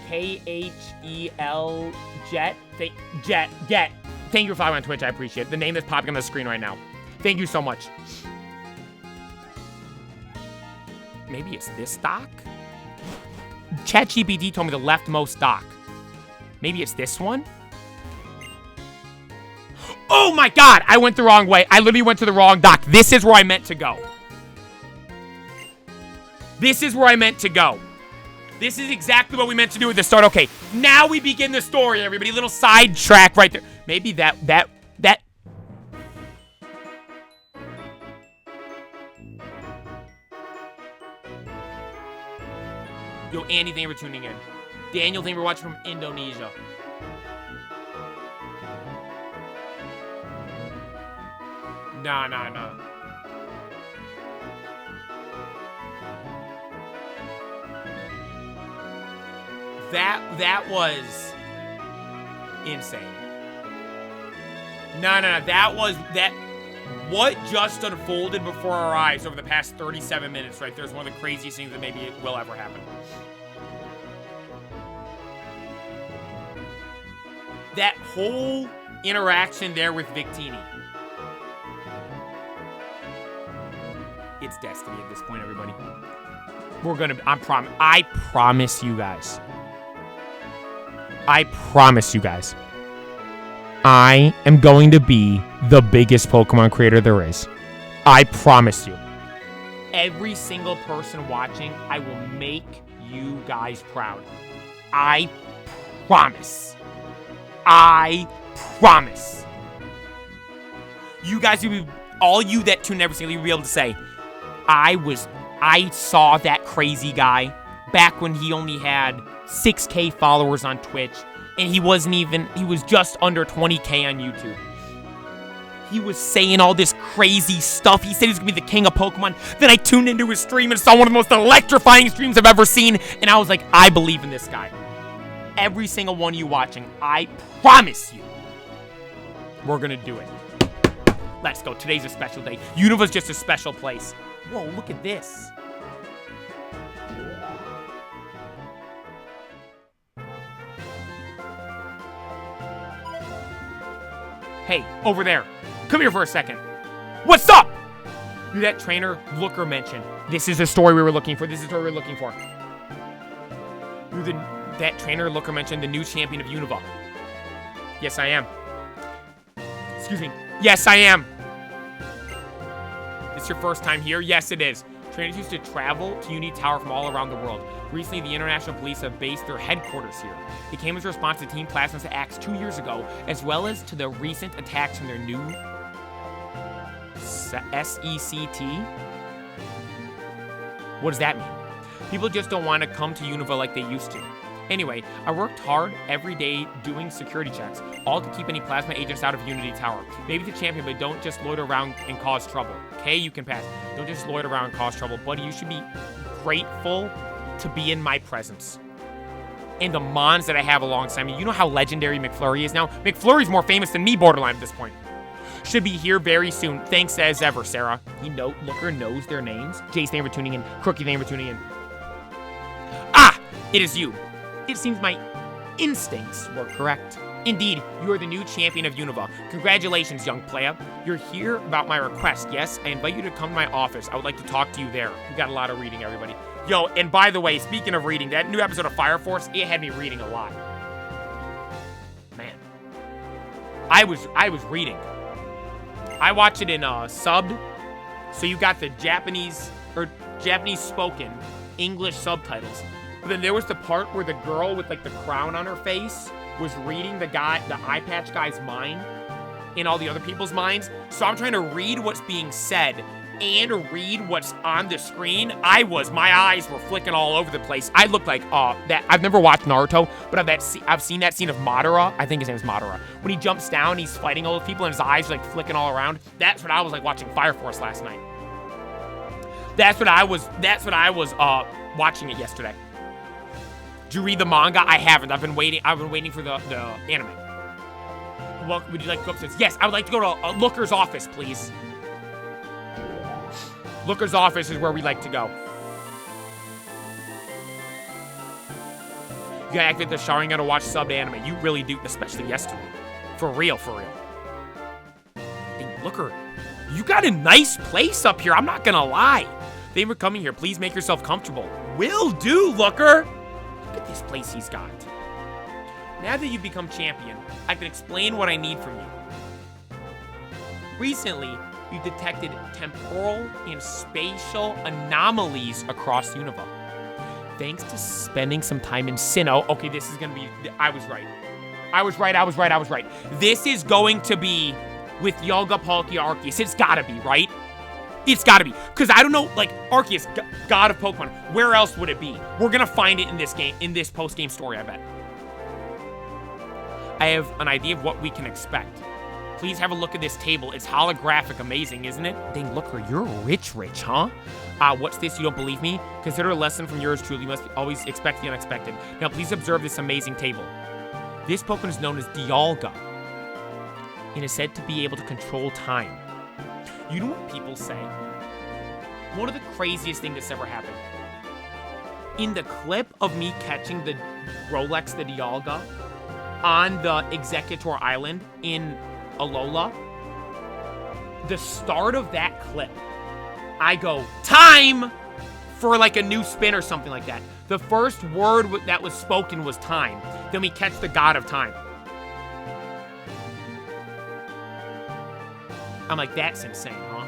Khel Jet. Get. Thank you for following on Twitch. I appreciate it. The name that's popping on the screen right now. Thank you so much. Maybe it's this dock? ChatGPT told me the leftmost dock. Maybe it's this one? Oh my God! I went the wrong way. I literally went to the wrong dock. This is where I meant to go. This is where I meant to go. This is exactly what we meant to do at the start. Okay, now we begin the story, everybody. Little sidetrack right there. Maybe that... Yo, Andy, thank you for tuning in. Daniel, thank you for watching from Indonesia. Nah. That was insane. No. What just unfolded before our eyes over the past 37 minutes right there is one of the craziest things that maybe will ever happen. That whole interaction there with Victini. It's destiny at this point, everybody. We're gonna, I promise you guys. I promise you guys. I am going to be the biggest Pokemon creator there is. I promise you. Every single person watching, I will make you guys proud. I promise. I promise. You guys will be, all you that tune every single, you'll be able to say, I saw that crazy guy back when he only had 6K followers on Twitch, and he was just under 20K on YouTube. He was saying all this crazy stuff. He said he was gonna be the king of Pokemon. Then I tuned into his stream and saw one of the most electrifying streams I've ever seen, and I was like, I believe in this guy. Every single one of you watching, I promise you, we're gonna do it. Let's go. Today's a special day. Unova's just a special place. Whoa, look at this. Hey, over there. Come here for a second. What's up? You're that trainer Looker mentioned. This is the story we were looking for. This is the story we were looking for. You're that trainer Looker mentioned, the new champion of Unova. Yes, I am. Excuse me. Yes, I am. It's your first time here? Yes, it is. Trainers used to travel to Unity Tower from all around the world. Recently, the International Police have based their headquarters here. It came as a response to Team Plasma's acts 2 years ago, as well as to the recent attacks from their new SECT? What does that mean? People just don't want to come to Unova like they used to. Anyway, I worked hard every day doing security checks, all to keep any Plasma agents out of Unity Tower. Maybe the champion, but don't just loiter around and cause trouble. Okay, you can pass. Don't just loiter around and cause trouble. Buddy, you should be grateful to be in my presence. And the mons that I have alongside me. You know how legendary McFlurry is now? McFlurry's more famous than me, Borderline, at this point. Should be here very soon. Thanks as ever, Sarah. Looker knows their names. Jace, thank you for tuning in. Crookie, thank you for tuning in. Ah! It is you. It seems my instincts were correct. Indeed, you are the new champion of Unova. Congratulations, young player. You're here about my request, yes? I invite you to come to my office. I would like to talk to you there. We got a lot of reading, everybody. Yo, and by the way, speaking of reading, that new episode of Fire Force, it had me reading a lot. Man. I was reading. I watch it in subbed, so you got the Japanese spoken English subtitles. But then there was the part where the girl with like the crown on her face was reading the eye patch guy's mind in all the other people's minds. So I'm trying to read what's being said and read what's on the screen. My eyes were flicking all over the place. I looked like that. I've never watched Naruto, but I've seen that scene of Madara. I think his name is Madara. When he jumps down, he's fighting all the people, and his eyes are like flicking all around. That's what I was like watching Fire Force last night. That's what I was watching it yesterday. Did you read the manga? I haven't. I've been waiting for the anime. Well, would you like to go upstairs? Yes, I would like to go to Looker's office, please. Looker's office is where we like to go. You gotta activate the shower, you gotta watch subbed anime. You really do, especially yesterday. For real, for real. Hey, Looker, you got a nice place up here, I'm not gonna lie. Thank you for coming here. Please make yourself comfortable. Will do, Looker. Look at this place he's got. Now that you've become champion, I can explain what I need from you. Recently, you detected temporal and spatial anomalies across Unova. Thanks to spending some time in Sinnoh. Okay, this is gonna be, I was right. This is going to be with Yolga, Palkia, Arceus. It's gotta be, right? It's gotta be. Because I don't know, like, Arceus, god of Pokemon. Where else would it be? We're gonna find it in this game, in this post-game story, I bet. I have an idea of what we can expect. Please have a look at this table. It's holographic, amazing, isn't it? Dang, Looker, you're rich, huh? What's this? You don't believe me? Consider a lesson from yours truly. You must always expect the unexpected. Now, please observe this amazing table. This Pokemon is known as Dialga and is said to be able to control time. You know what people say? One of the craziest things that's ever happened. In the clip of me catching the Rolex, the Dialga, on the Executor Island in Alola, the start of that clip, I go, time, for like a new spin or something like that. The first word that was spoken was time. Then we catch the god of time. I'm like, that's insane, huh?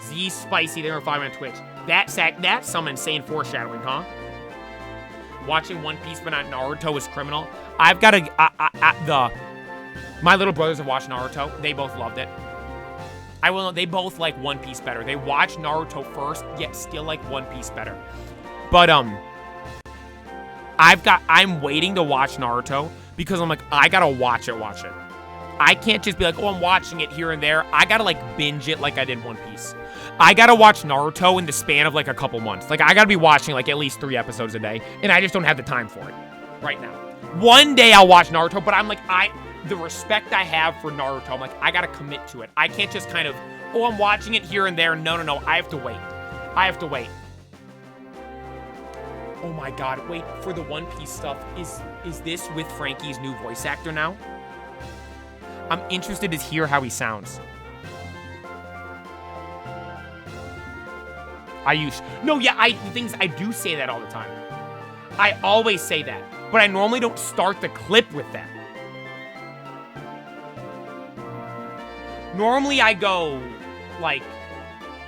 Z Spicy, they were following on Twitch. That's some insane foreshadowing, huh? Watching One Piece but not Naruto is criminal. I've got my little brothers have watched Naruto. They both loved it. They both like One Piece better. They watched Naruto first, yet still like One Piece better. But, I'm waiting to watch Naruto because I'm like, I gotta watch it. I can't just be like, oh, I'm watching it here and there. I gotta, like, binge it like I did One Piece. I gotta watch Naruto in the span of, like, a couple months. Like, I gotta be watching, like, at least 3 episodes a day, and I just don't have the time for it right now. One day I'll watch Naruto, but I'm like, the respect I have for Naruto, I'm like, I gotta commit to it. I can't just kind of, oh, I'm watching it here and there. No. I have to wait. Oh my god, wait, for the One Piece stuff, is this with Frankie's new voice actor now? I'm interested to hear how he sounds. The thing is, I do say that all the time. I always say that, but I normally don't start the clip with that. Normally I go, like,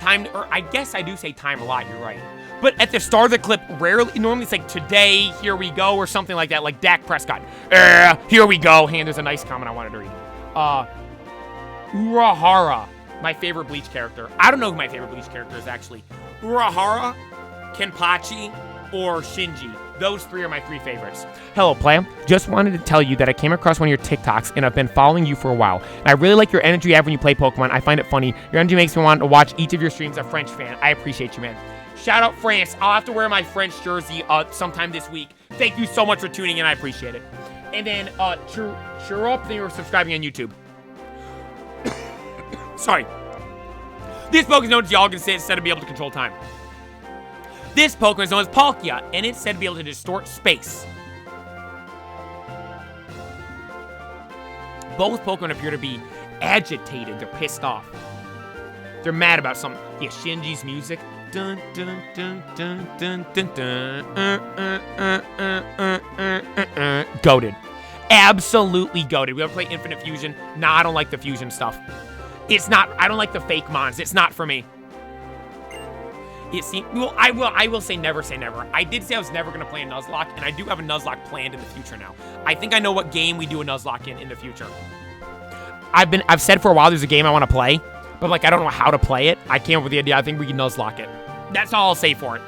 time, or I guess I do say time a lot, you're right. But at the start of the clip, rarely, normally it's like, today, here we go, or something like that, like Dak Prescott. Here we go. Hey, and there's a nice comment I wanted to read. Urahara, my favorite Bleach character. I don't know who my favorite Bleach character is, actually. Urahara, Kenpachi, or Shinji. Those 3 are my 3 favorites. Hello, Playa. Just wanted to tell you that I came across one of your TikToks, and I've been following you for a while. And I really like your energy you have when you play Pokemon. I find it funny. Your energy makes me want to watch each of your streams. A French fan. I appreciate you, man. Shout out France. I'll have to wear my French jersey sometime this week. Thank you so much for tuning in. I appreciate it. And then, Chirop, thank you for subscribing on YouTube. Sorry. This Pokemon is known as Yalgan, said to be able to control time. This Pokemon is known as Palkia, and it's said to be able to distort space. Both Pokemon appear to be agitated. They're pissed off. They're mad about something. Yeah, Shinji's music. Dun, dun, dun, dun, dun, dun, dun. Goated. Absolutely goated. We ever play Infinite Fusion? Nah, I don't like the fusion stuff. It's not, I don't like the fake mons. It's not for me. Well, I will say never say never. I did say I was never going to play a Nuzlocke, and I do have a Nuzlocke planned in the future now. I think I know what game we do a Nuzlocke in the future. I've said for a while there's a game I want to play, but like I don't know how to play it. I came up with the idea. I think we can Nuzlocke it. That's all I'll say for it.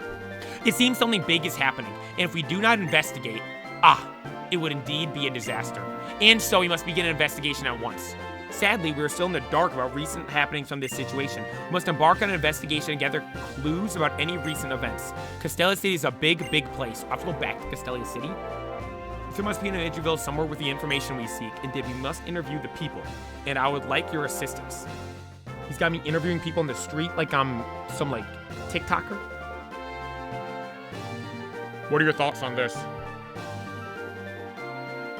It seems something big is happening, and if we do not investigate, it would indeed be a disaster. And so we must begin an investigation at once. Sadly, we are still in the dark about recent happenings from this situation. We must embark on an investigation and gather clues about any recent events. Castelia City is a big place. I have to go back to Castelia City. There must be an interview somewhere with the information we seek, and we must interview the people. And I would like your assistance. He's got me interviewing people in the street like I'm some, like, TikToker. What are your thoughts on this?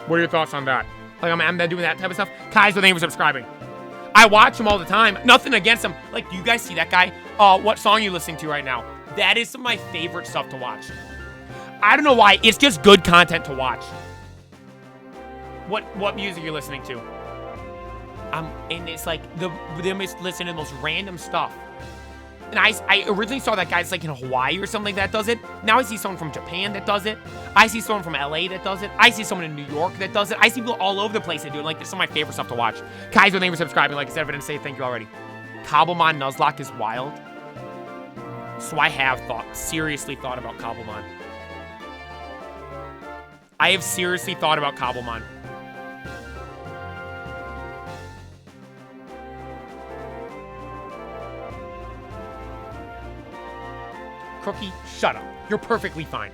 What are your thoughts on that? Like, I'm doing that type of stuff. Kaiser, thank you for subscribing. I watch him all the time. Nothing against him. Like, do you guys see that guy? What song are you listening to right now? That is some of my favorite stuff to watch. I don't know why. It's just good content to watch. What music are you listening to? And it's like, them listening to the most random stuff. And I originally saw that guy's like in Hawaii or something that does it. Now I see someone from Japan that does it. I see someone from LA that does it. I see someone in New York that does it. I see people all over the place that do it. Like, this is some of my favorite stuff to watch. Kaiser, thank you for subscribing. Like I said, if I didn't say thank you already. Cobblemon Nuzlocke is wild. So I have seriously thought about Cobblemon. I have seriously thought about Cobblemon. Crookie, shut up. You're perfectly fine.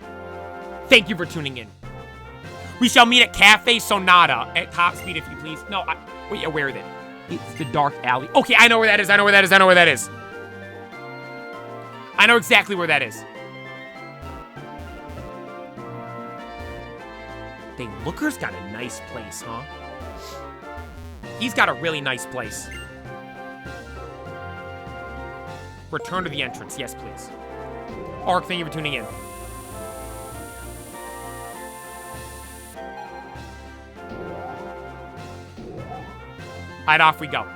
Thank you for tuning in. We shall meet at Cafe Sonata at top speed, if you please. No, wait, where is it? It's the dark alley. Okay, I know where that is. I know where that is. I know where that is. I know exactly where that is. Dang, Looker's got a nice place, huh? He's got a really nice place. Return to the entrance. Yes, please. Ark, thank you for tuning in. Alright, off we go.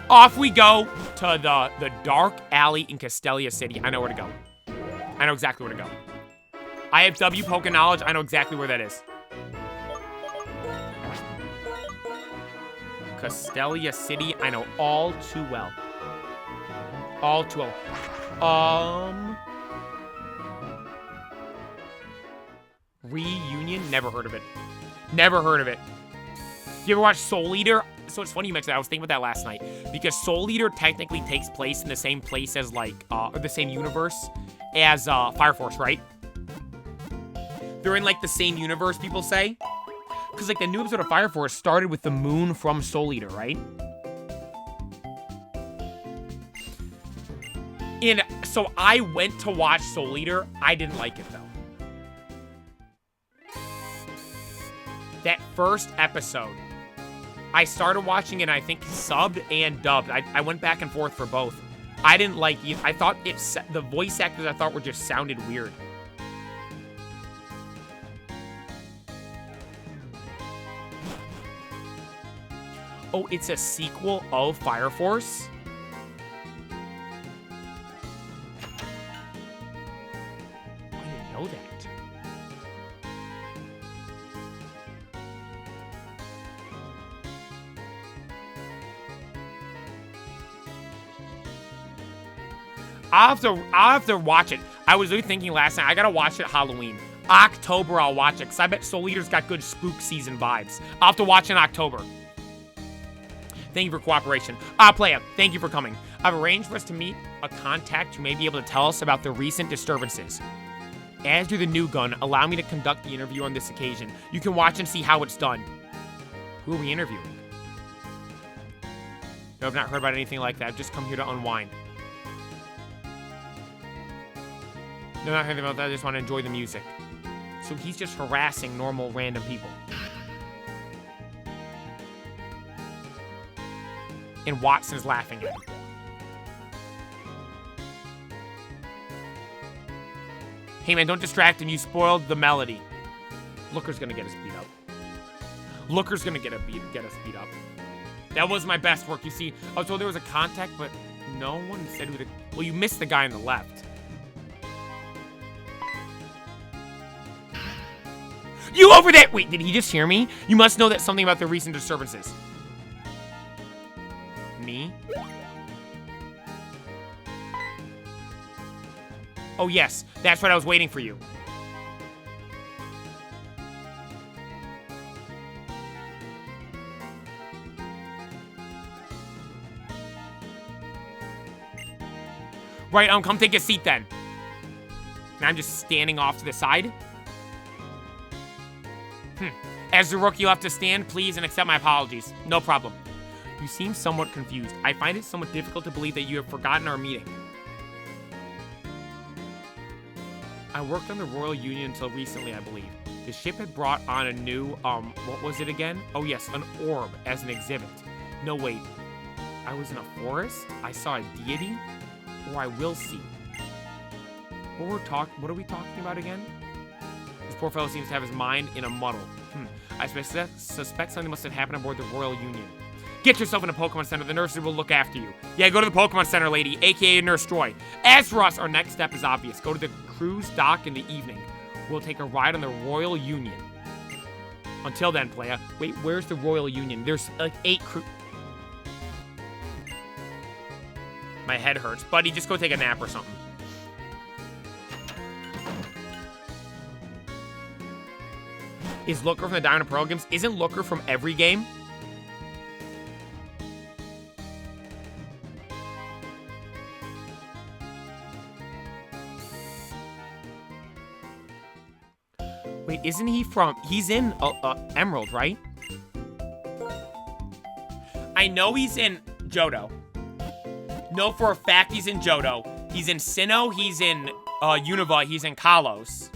Off we go to the dark alley in Castelia City. I know where to go. I know exactly where to go. I have W Poke knowledge. I know exactly where that is. Castelia City. I know all too well. All too well. Reunion? Never heard of it. Never heard of it. You ever watch Soul Eater? So it's funny you mentioned that. I was thinking about that last night. Because Soul Eater technically takes place in the same place as, like, or the same universe as Fire Force, right? They're in, like, the same universe, people say. Because, like, the new episode of Fire Force started with the moon from Soul Eater, right? And so I went to watch Soul Eater. I didn't like it, though. That first episode, I started watching it, and I think subbed and dubbed. I went back and forth for both. I didn't like it. I thought the voice actors I thought were just sounded weird. Oh, it's a sequel of Fire Force? I'll have to watch it. I was really thinking last night, I gotta watch it Halloween. October, I'll watch it, because I bet Soul Eater's got good spook season vibes. I'll have to watch in October. Thank you for cooperation. Playa, thank you for coming. I've arranged for us to meet a contact who may be able to tell us about the recent disturbances. As you're the new gun, allow me to conduct the interview on this occasion. You can watch and see how it's done. Who are we interviewing? No, I've not heard about anything like that. I've just come here to unwind. No, not hearing about that. I just want to enjoy the music. So he's just harassing normal, random people. And Watson's laughing at him. Hey man, don't distract him. You spoiled the melody. Looker's gonna get us beat up. Looker's gonna get us beat up. That was my best work. You see, I was told there was a contact, but no one said who the... Well, you missed the guy on the left. You over there! Wait, did he just hear me? You must know that something about the recent disturbances. Me? Oh, yes. That's right. I was waiting for you. Right, come take a seat then. And I'm just standing off to the side. As the rookie, you'll have to stand, please, and accept my apologies. No problem. You seem somewhat confused. I find it somewhat difficult to believe that you have forgotten our meeting. I worked on the Royal Union until recently, I believe. The ship had brought on a new, what was it again? Oh yes, an orb as an exhibit. No, wait. I was in a forest? I saw a deity? Or I will see. What are we talking about again? This poor fellow seems to have his mind in a muddle. I suspect something must have happened aboard the Royal Union. Get yourself in a Pokemon Center. The nurses will look after you. Yeah, go to the Pokemon Center, lady, aka Nurse Joy. As for us, our next step is obvious. Go to the cruise dock in the evening. We'll take a ride on the Royal Union. Until then, playa. Wait, where's the Royal Union? There's like 8 crew... My head hurts. Buddy, just go take a nap or something. Is Looker from the Diamond and Pearl games? Isn't Looker from every game? Wait, isn't he from... He's in Emerald, right? I know he's in Johto. No, for a fact he's in Johto. He's in Sinnoh, he's in Unova, he's in Kalos.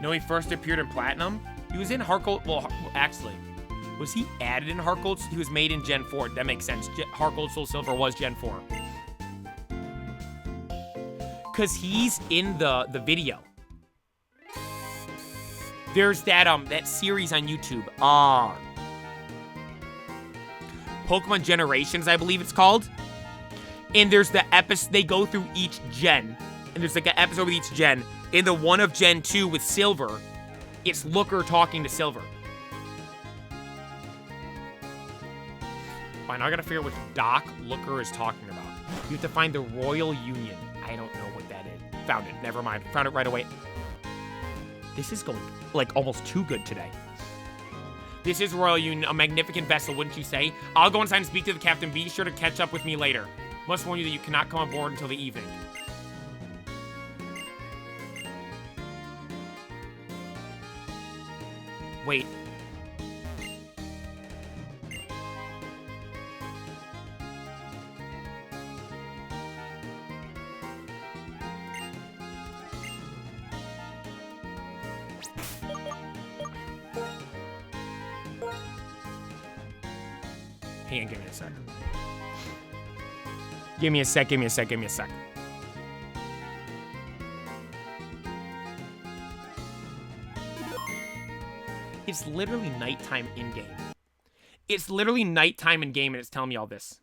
No, he first appeared in Platinum. He was in Heart Gold. Well, actually, was he added in Heart Gold? He was made in Gen 4. That makes sense. Heart Gold Soul Silver was Gen 4. Because he's in the video. There's that series on YouTube. Pokemon Generations, I believe it's called. And there's the episode, they go through each gen. And there's like an episode with each gen. In the one of Gen 2 with Silver, it's Looker talking to Silver. Fine, now I gotta figure out which dock Looker is talking about. You have to find the Royal Union. I don't know what that is. Found it. Never mind. Found it right away. This is going, like, almost too good today. This is Royal Union, a magnificent vessel, wouldn't you say? I'll go inside and speak to the captain. Be sure to catch up with me later. Must warn you that you cannot come aboard until the evening. Wait. Hang on, give me a sec. Give me a sec, give me a sec, give me a sec. It's literally nighttime in-game. It's literally nighttime in-game and it's telling me all this.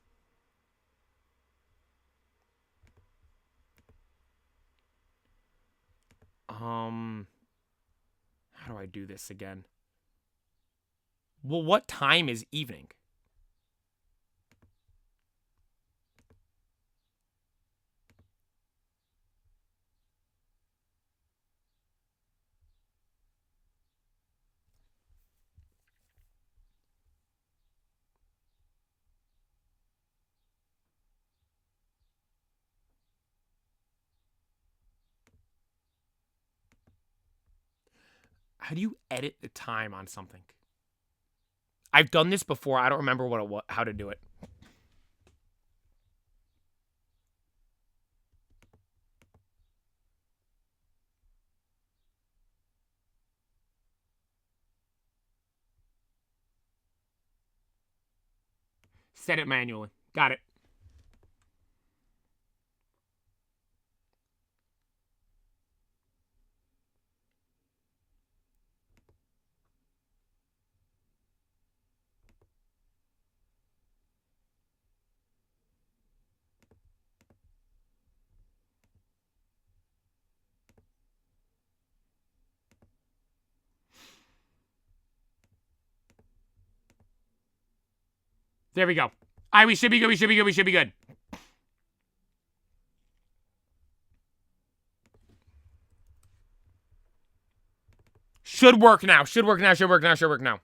How do I do this again? Well, what time is evening? How do you edit the time on something? I've done this before. I don't remember how to do it. Set it manually. Got it. There we go. All right, we should be good. We should be good. We should be good. Should work now. Should work now. Should work now. Should work now.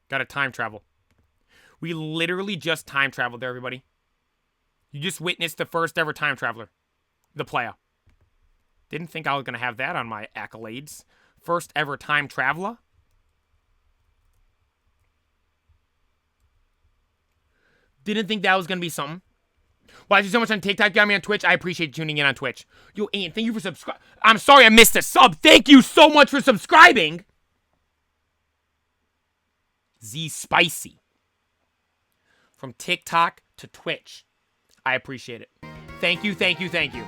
Got to time travel. We literally just time traveled there, everybody. You just witnessed the first ever time traveler. The player. Didn't think I was going to have that on my accolades. First ever time traveler. Didn't think that was going to be something. Watch you so much on TikTok. You got me on Twitch. I appreciate tuning in on Twitch. Yo, Ian, thank you for subscribing. I'm sorry I missed a sub. Thank you so much for subscribing. Z Spicy. From TikTok to Twitch. I appreciate it. Thank you, thank you, thank you.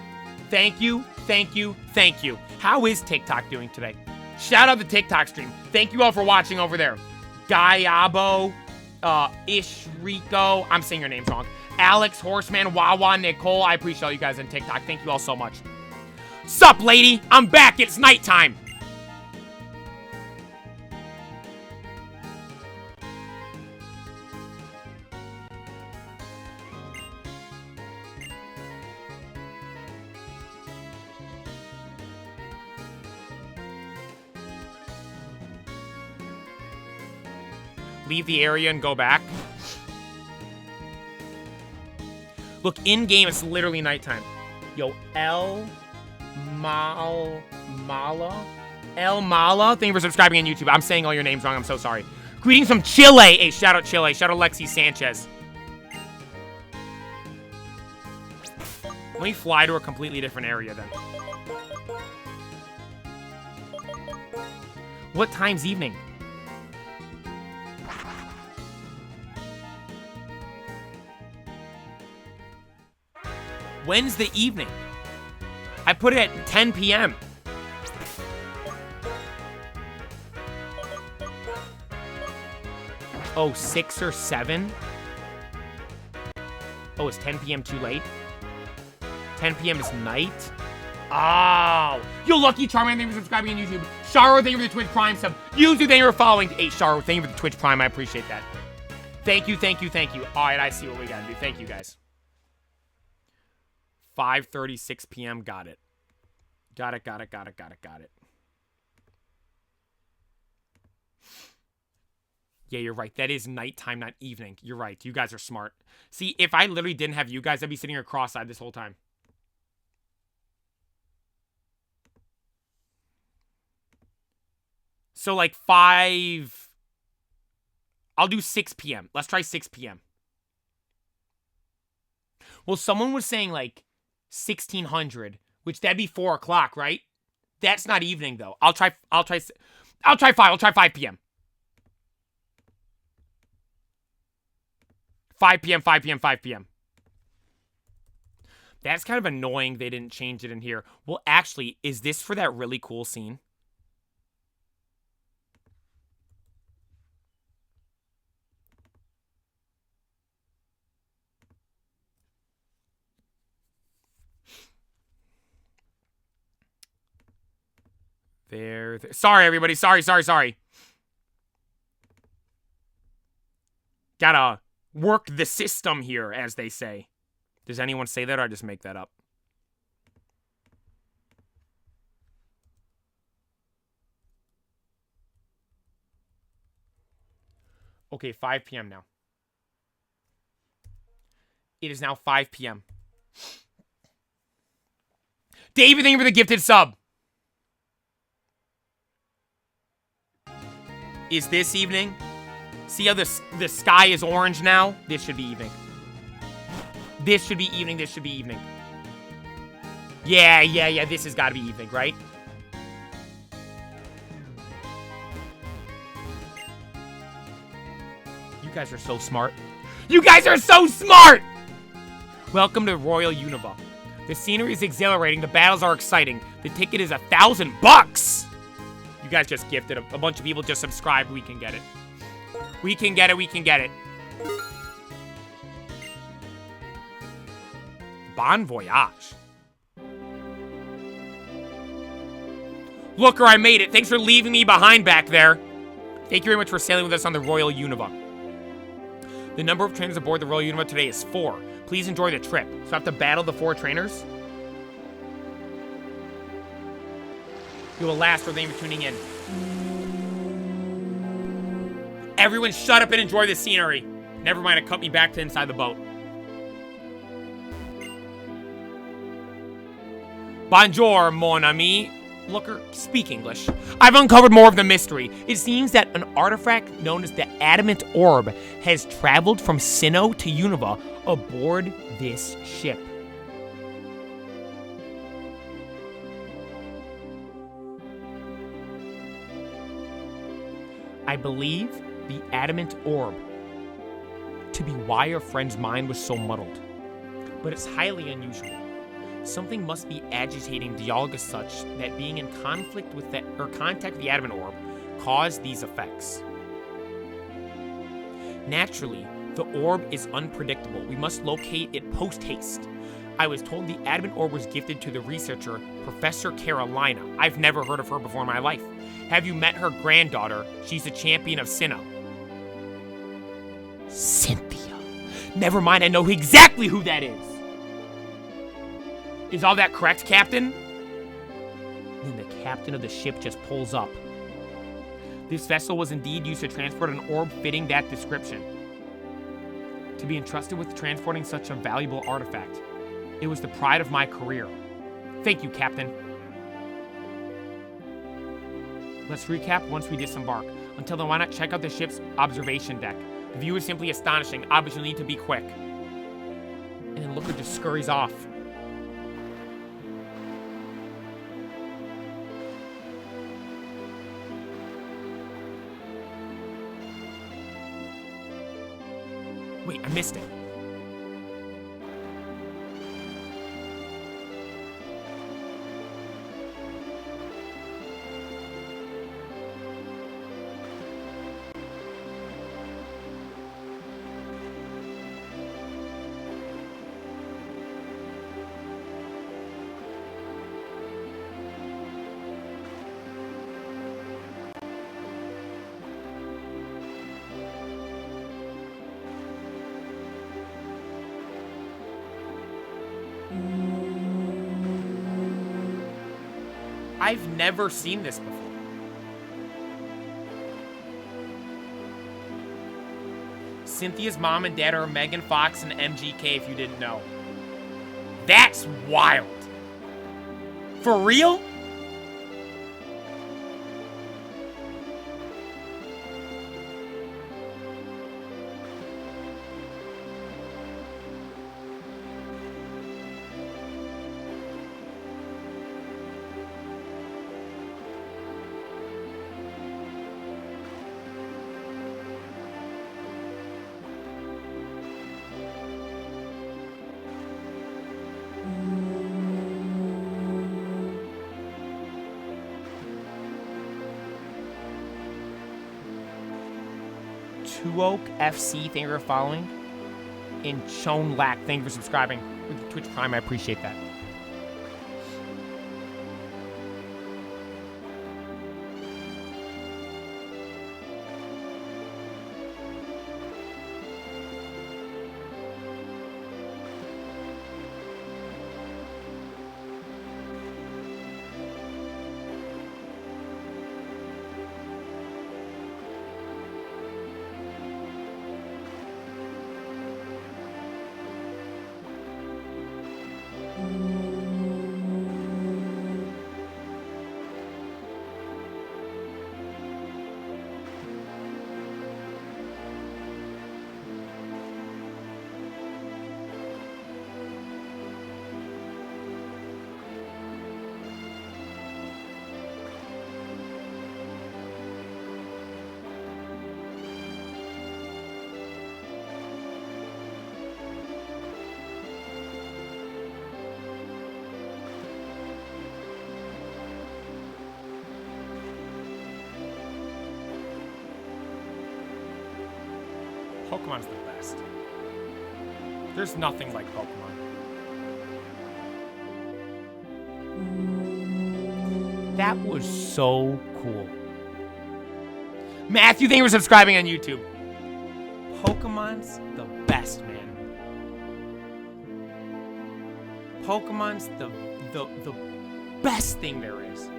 Thank you, thank you, thank you. How is TikTok doing today? Shout out the TikTok stream. Thank you all for watching over there. Guyabo, Ishrico, I'm saying your names wrong. Alex, Horseman, Wawa, Nicole. I appreciate all you guys on TikTok. Thank you all so much. Sup, lady? I'm back. It's nighttime. Leave the area and go back. Look, in-game, it's literally nighttime. Yo, El Mala? Thank you for subscribing on YouTube. I'm saying all your names wrong. I'm so sorry. Greetings from Chile. Hey, shout out Chile. Shout out Lexi Sanchez. Let me fly to a completely different area then. What time's evening? Wednesday evening. I put it at 10 p.m. Oh, 6 or 7? Oh, is 10 p.m. too late? 10 p.m. is night? Oh. Yo, Lucky Charmander, thank you for subscribing on YouTube. Sharo, thank you for the Twitch Prime sub. YouTube, thank you for following. Hey, Sharo, thank you for the Twitch Prime. I appreciate that. Thank you, thank you, thank you. All right, I see what we gotta do. Thank you, guys. 5:36 p.m. Got it. Got it. Yeah, you're right. That is nighttime, not evening. You're right. You guys are smart. See, if I literally didn't have you guys, I'd be sitting here cross-eyed this whole time. So, like, 5... I'll do 6 p.m. Let's try 6 p.m. Well, someone was saying, like, 1600, which that'd be 4 o'clock, right? That's not evening, though. I'll try 5. I'll try 5 p.m. 5 p.m., 5 p.m., 5 p.m. That's kind of annoying they didn't change it in here. Well, actually, is this for that really cool scene? There. Sorry, everybody. Sorry. Gotta work the system here, as they say. Does anyone say that, or I just make that up? Okay, 5 p.m. now. It is now 5 p.m. David, thank you for the gifted sub. Is this evening? See how the sky is orange now? This should be evening. This should be evening. This should be evening. Yeah. This has got to be evening, right? You guys are so smart. You guys are so smart! Welcome to Royal Unova. The scenery is exhilarating. The battles are exciting. The ticket is $1,000. You guys just gifted. A bunch of people just subscribed. We can get it. We can get it. Bon voyage. Looker, I made it. Thanks for leaving me behind back there. Thank you very much for sailing with us on the Royal Unova. The number of trainers aboard the Royal Unova today is 4. Please enjoy the trip. So I have to battle the 4 trainers? You will last for them tuning in. Everyone shut up and enjoy the scenery. Never mind, it cut me back to inside the boat. Bonjour, mon ami. Looker, speak English. I've uncovered more of the mystery. It seems that an artifact known as the Adamant Orb has traveled from Sinnoh to Unova aboard this ship. I believe the Adamant Orb to be why your friend's mind was so muddled. But it's highly unusual. Something must be agitating Dialga such that being in conflict with contact with the Adamant Orb caused these effects. Naturally, the orb is unpredictable. We must locate it post-haste. I was told the Adamant Orb was gifted to the researcher, Professor Carolina. I've never heard of her before in my life. Have you met her granddaughter? She's a champion of Sinnoh. Cynthia. Never mind, I know exactly who that is. Is all that correct, Captain? Then the captain of the ship just pulls up. This vessel was indeed used to transport an orb fitting that description. To be entrusted with transporting such a valuable artifact. It was the pride of my career. Thank you, Captain. Let's recap once we disembark. Until then, why not check out the ship's observation deck? The view is simply astonishing. Obviously, you'll need to be quick. And then Looker just scurries off. Wait, I missed it. I've never seen this before. Cynthia's mom and dad are Megan Fox and MGK, if you didn't know. That's wild. For real? Two Oak FC, thank you for following. And Chon Lack, thank you for subscribing with Twitch Prime. I appreciate that. Pokemon's the best. There's nothing like Pokemon. That was so cool. Matthew, thank you for subscribing on YouTube. Pokemon's the best, man. Pokemon's the best thing there is.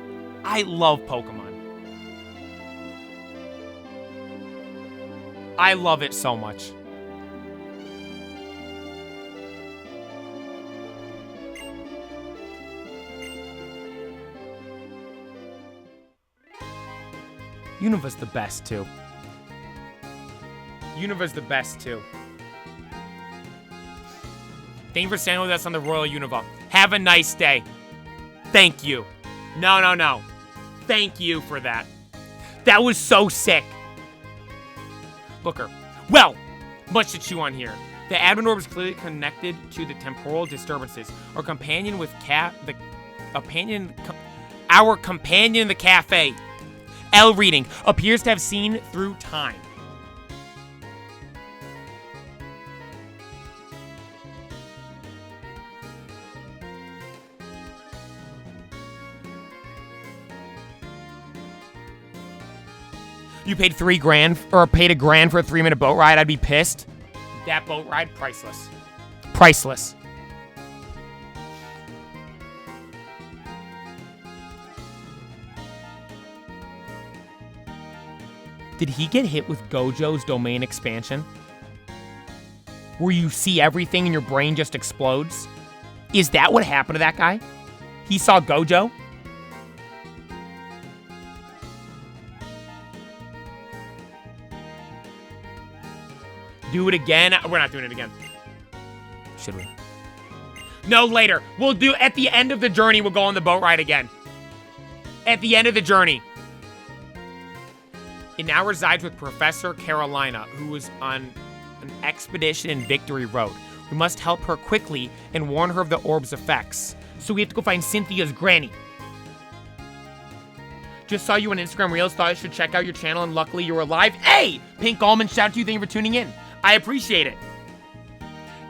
I love Pokemon. I love it so much. Unova's the best, too. Unova's the best, too. Thank you for standing with us on the Royal Unova. Have a nice day. Thank you. No. Thank you for that. That was so sick. Looker. Well, much to chew on here. The Adamant Orb is clearly connected to the temporal disturbances. Our companion with our companion in the cafe. L reading appears to have seen through time. You paid $3,000 or paid $1,000 for a 3-minute boat ride, I'd be pissed. That boat ride, priceless. Priceless. Did he get hit with Gojo's domain expansion? Where you see everything and your brain just explodes? Is that what happened to that guy? He saw Gojo? Do it again? We're not doing it again. Should we? No, later. We'll do, at the end of the journey, we'll go on the boat ride again. At the end of the journey. It now resides with Professor Carolina, who was on an expedition in Victory Road. We must help her quickly and warn her of the orb's effects. So we have to go find Cynthia's granny. Just saw you on Instagram Reels, thought I should check out your channel, and luckily you were alive. Hey! Pink Almond, shout out to you, thank you for tuning in. I appreciate it.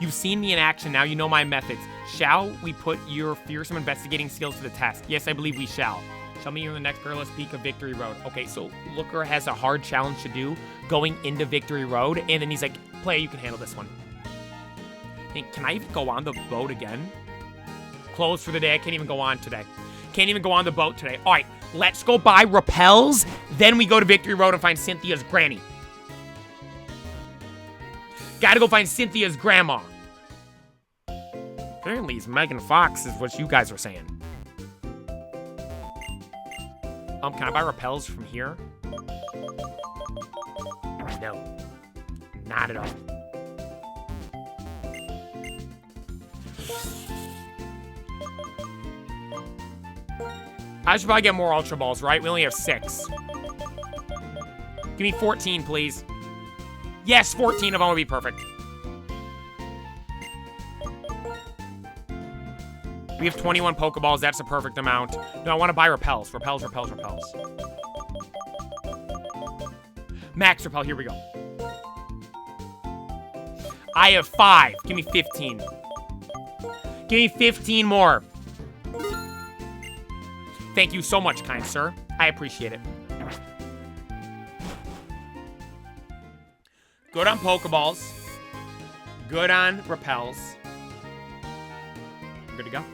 You've seen me in action, now you know my methods. Shall we put your fearsome investigating skills to the test? Yes, I believe we shall. Shall meet you on the next perilous peak of Victory Road. Okay, so Looker has a hard challenge to do going into Victory Road, and then he's like, player, you can handle this one. Hey, can I even go on the boat again? Closed for the day, I can't even go on today. Can't even go on the boat today. All right, let's go buy repels, then we go to Victory Road and find Cynthia's granny. Gotta go find Cynthia's grandma. Apparently it's Megan Fox is what you guys are saying. Can I buy repels from here? No. Not at all. I should probably get more Ultra Balls, right? We only have 6. Give me 14, please. Yes, 14 of them would be perfect. We have 21 Pokeballs. That's a perfect amount. No, I want to buy repels. Repels. Max repel. Here we go. I have 5. Give me 15. Give me 15 more. Thank you so much, kind sir. I appreciate it. Good on Pokeballs. Good on repels. We're good to go.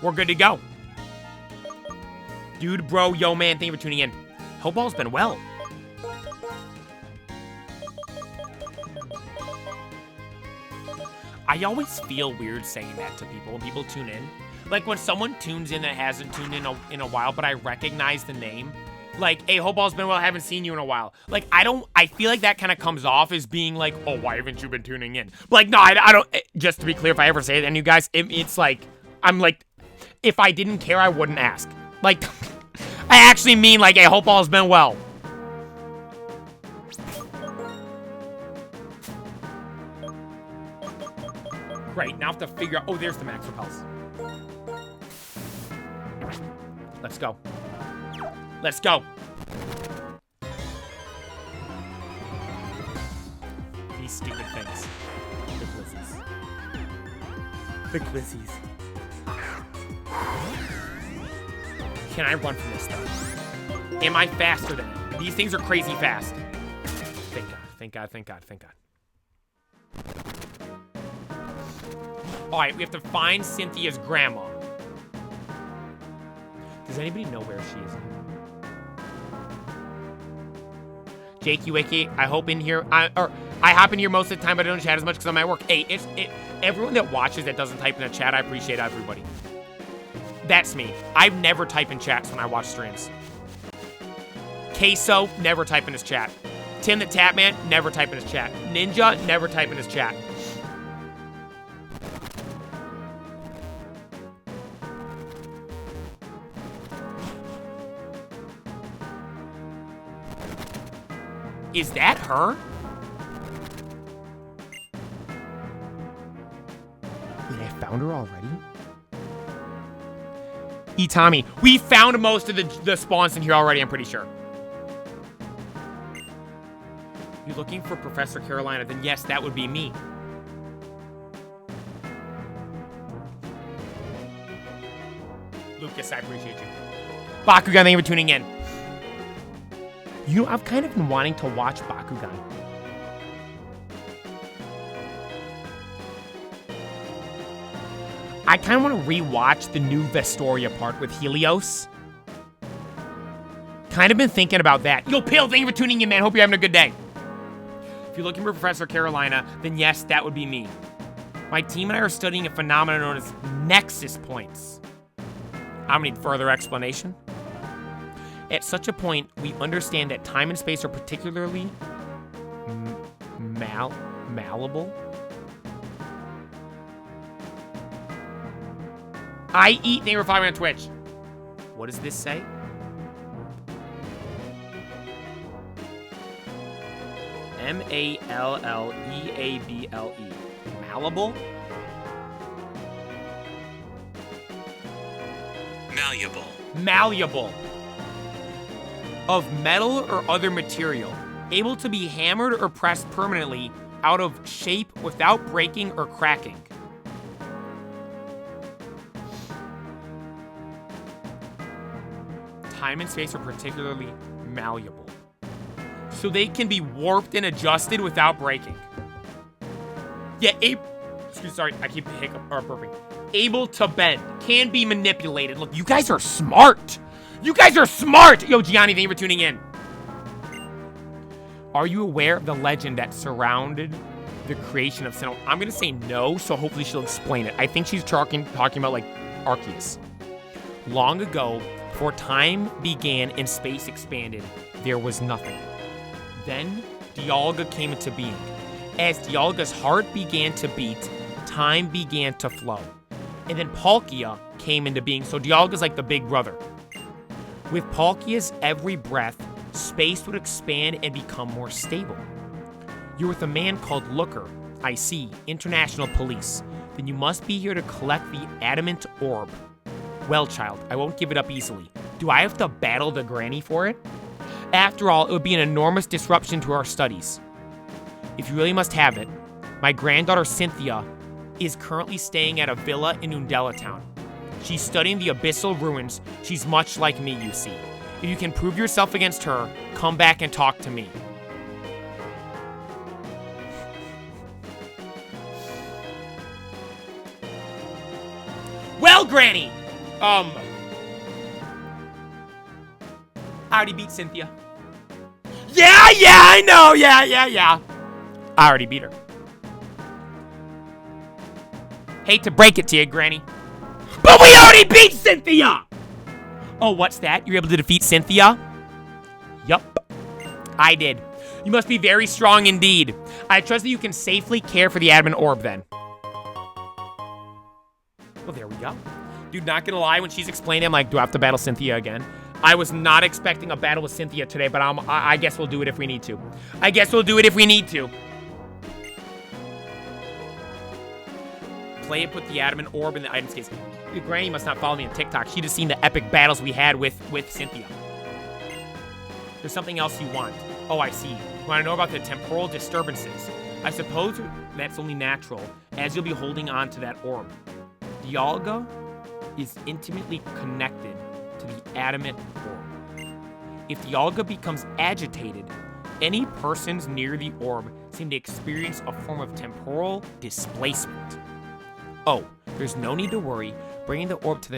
We're good to go. Dude, bro, yo, man, thank you for tuning in. Hopeball's been well. I always feel weird saying that to people when people tune in. Like when someone tunes in that hasn't tuned in a while, but I recognize the name. Like, hey, Hopeball's been well, I haven't seen you in a while. Like, I feel like that kind of comes off as being like, oh, why haven't you been tuning in? But like, no, I don't, just to be clear, if I ever say it, and you guys, it's like, I'm like, if I didn't care, I wouldn't ask. Like, I actually mean like, hey, Hopeball's been well. Great, now I have to figure out, oh, there's the max repels. Let's go. Let's go. these stupid things. The glizzies. The glizzies. Can I run from this stuff? Am I faster than it? These things are crazy fast. Thank God, thank God, thank God, thank God. Alright, we have to find Cynthia's grandma. Does anybody know where she is? Jakey Wakey, I hope in here, I hop in here most of the time, but I don't chat as much because I'm at work. Hey, everyone that watches that doesn't type in the chat, I appreciate everybody. That's me. I never type in chats when I watch streams. Queso, never type in his chat. Tim the Tapman, never type in his chat. Ninja, never type in his chat. Is that her? Wait, I found her already? Tommy, we found most of the spawns in here already, I'm pretty sure. You're looking for Professor Carolina, then yes, that would be me. Lucas, I appreciate you. Bakugan, thank you for tuning in. You know, I've kind of been wanting to watch Bakugan. I kind of want to rewatch the new Vestoria part with Helios. Kind of been thinking about that. Yo, Pill, thank you for tuning in, man. Hope you're having a good day. If you're looking for Professor Carolina, then yes, that would be me. My team and I are studying a phenomenon known as nexus points. I'm gonna need further explanation. At such a point, we understand that time and space are particularly malleable. I eat, thank you for following on Twitch. What does this say? M-A-L-L-E-A-B-L-E. Malleable? Malleable. Malleable. Of metal or other material. Able to be hammered or pressed permanently out of shape without breaking or cracking. Time and space are particularly malleable. So they can be warped and adjusted without breaking. Yeah, sorry, I keep burping. Able to bend. Can be manipulated. Look, you guys are smart. You guys are smart! Yo, Gianni, thank you for tuning in. Are you aware of the legend that surrounded the creation of Sonata? I'm gonna say no, so hopefully she'll explain it. I think she's talking about, like, Arceus. Long ago, before time began and space expanded, there was nothing. Then, Dialga came into being. As Dialga's heart began to beat, time began to flow. And then Palkia came into being, so Dialga's like the big brother. With Palkia's every breath, space would expand and become more stable. You're with a man called Looker, I see, International Police. Then you must be here to collect the Adamant Orb. Well, child, I won't give it up easily. Do I have to battle the granny for it? After all, it would be an enormous disruption to our studies. If you really must have it, my granddaughter Cynthia is currently staying at a villa in Undella Town. She's studying the abyssal ruins. She's much like me, you see. If you can prove yourself against her, come back and talk to me. Well, Granny! I already beat Cynthia. Yeah, I know! Yeah. I already beat her. Hate to break it to you, Granny. But we already beat Cynthia! Oh, what's that? You're able to defeat Cynthia? Yup. I did. You must be very strong indeed. I trust that you can safely care for the Adamant Orb then. Well, there we go. Dude, not gonna lie, when she's explaining, I'm like, do I have to battle Cynthia again? I was not expecting a battle with Cynthia today, but I guess we'll do it if we need to. Play it, put the Adamant Orb in the items case. Granny must not follow me on TikTok. She'd have seen the epic battles we had with Cynthia. There's something else you want. Oh, I see. You want to know about the temporal disturbances. I suppose that's only natural, as you'll be holding on to that orb. Dialga is intimately connected to the Adamant Orb. If Dialga becomes agitated, any persons near the orb seem to experience a form of temporal displacement. Oh, there's no need to worry. Bringing the orb to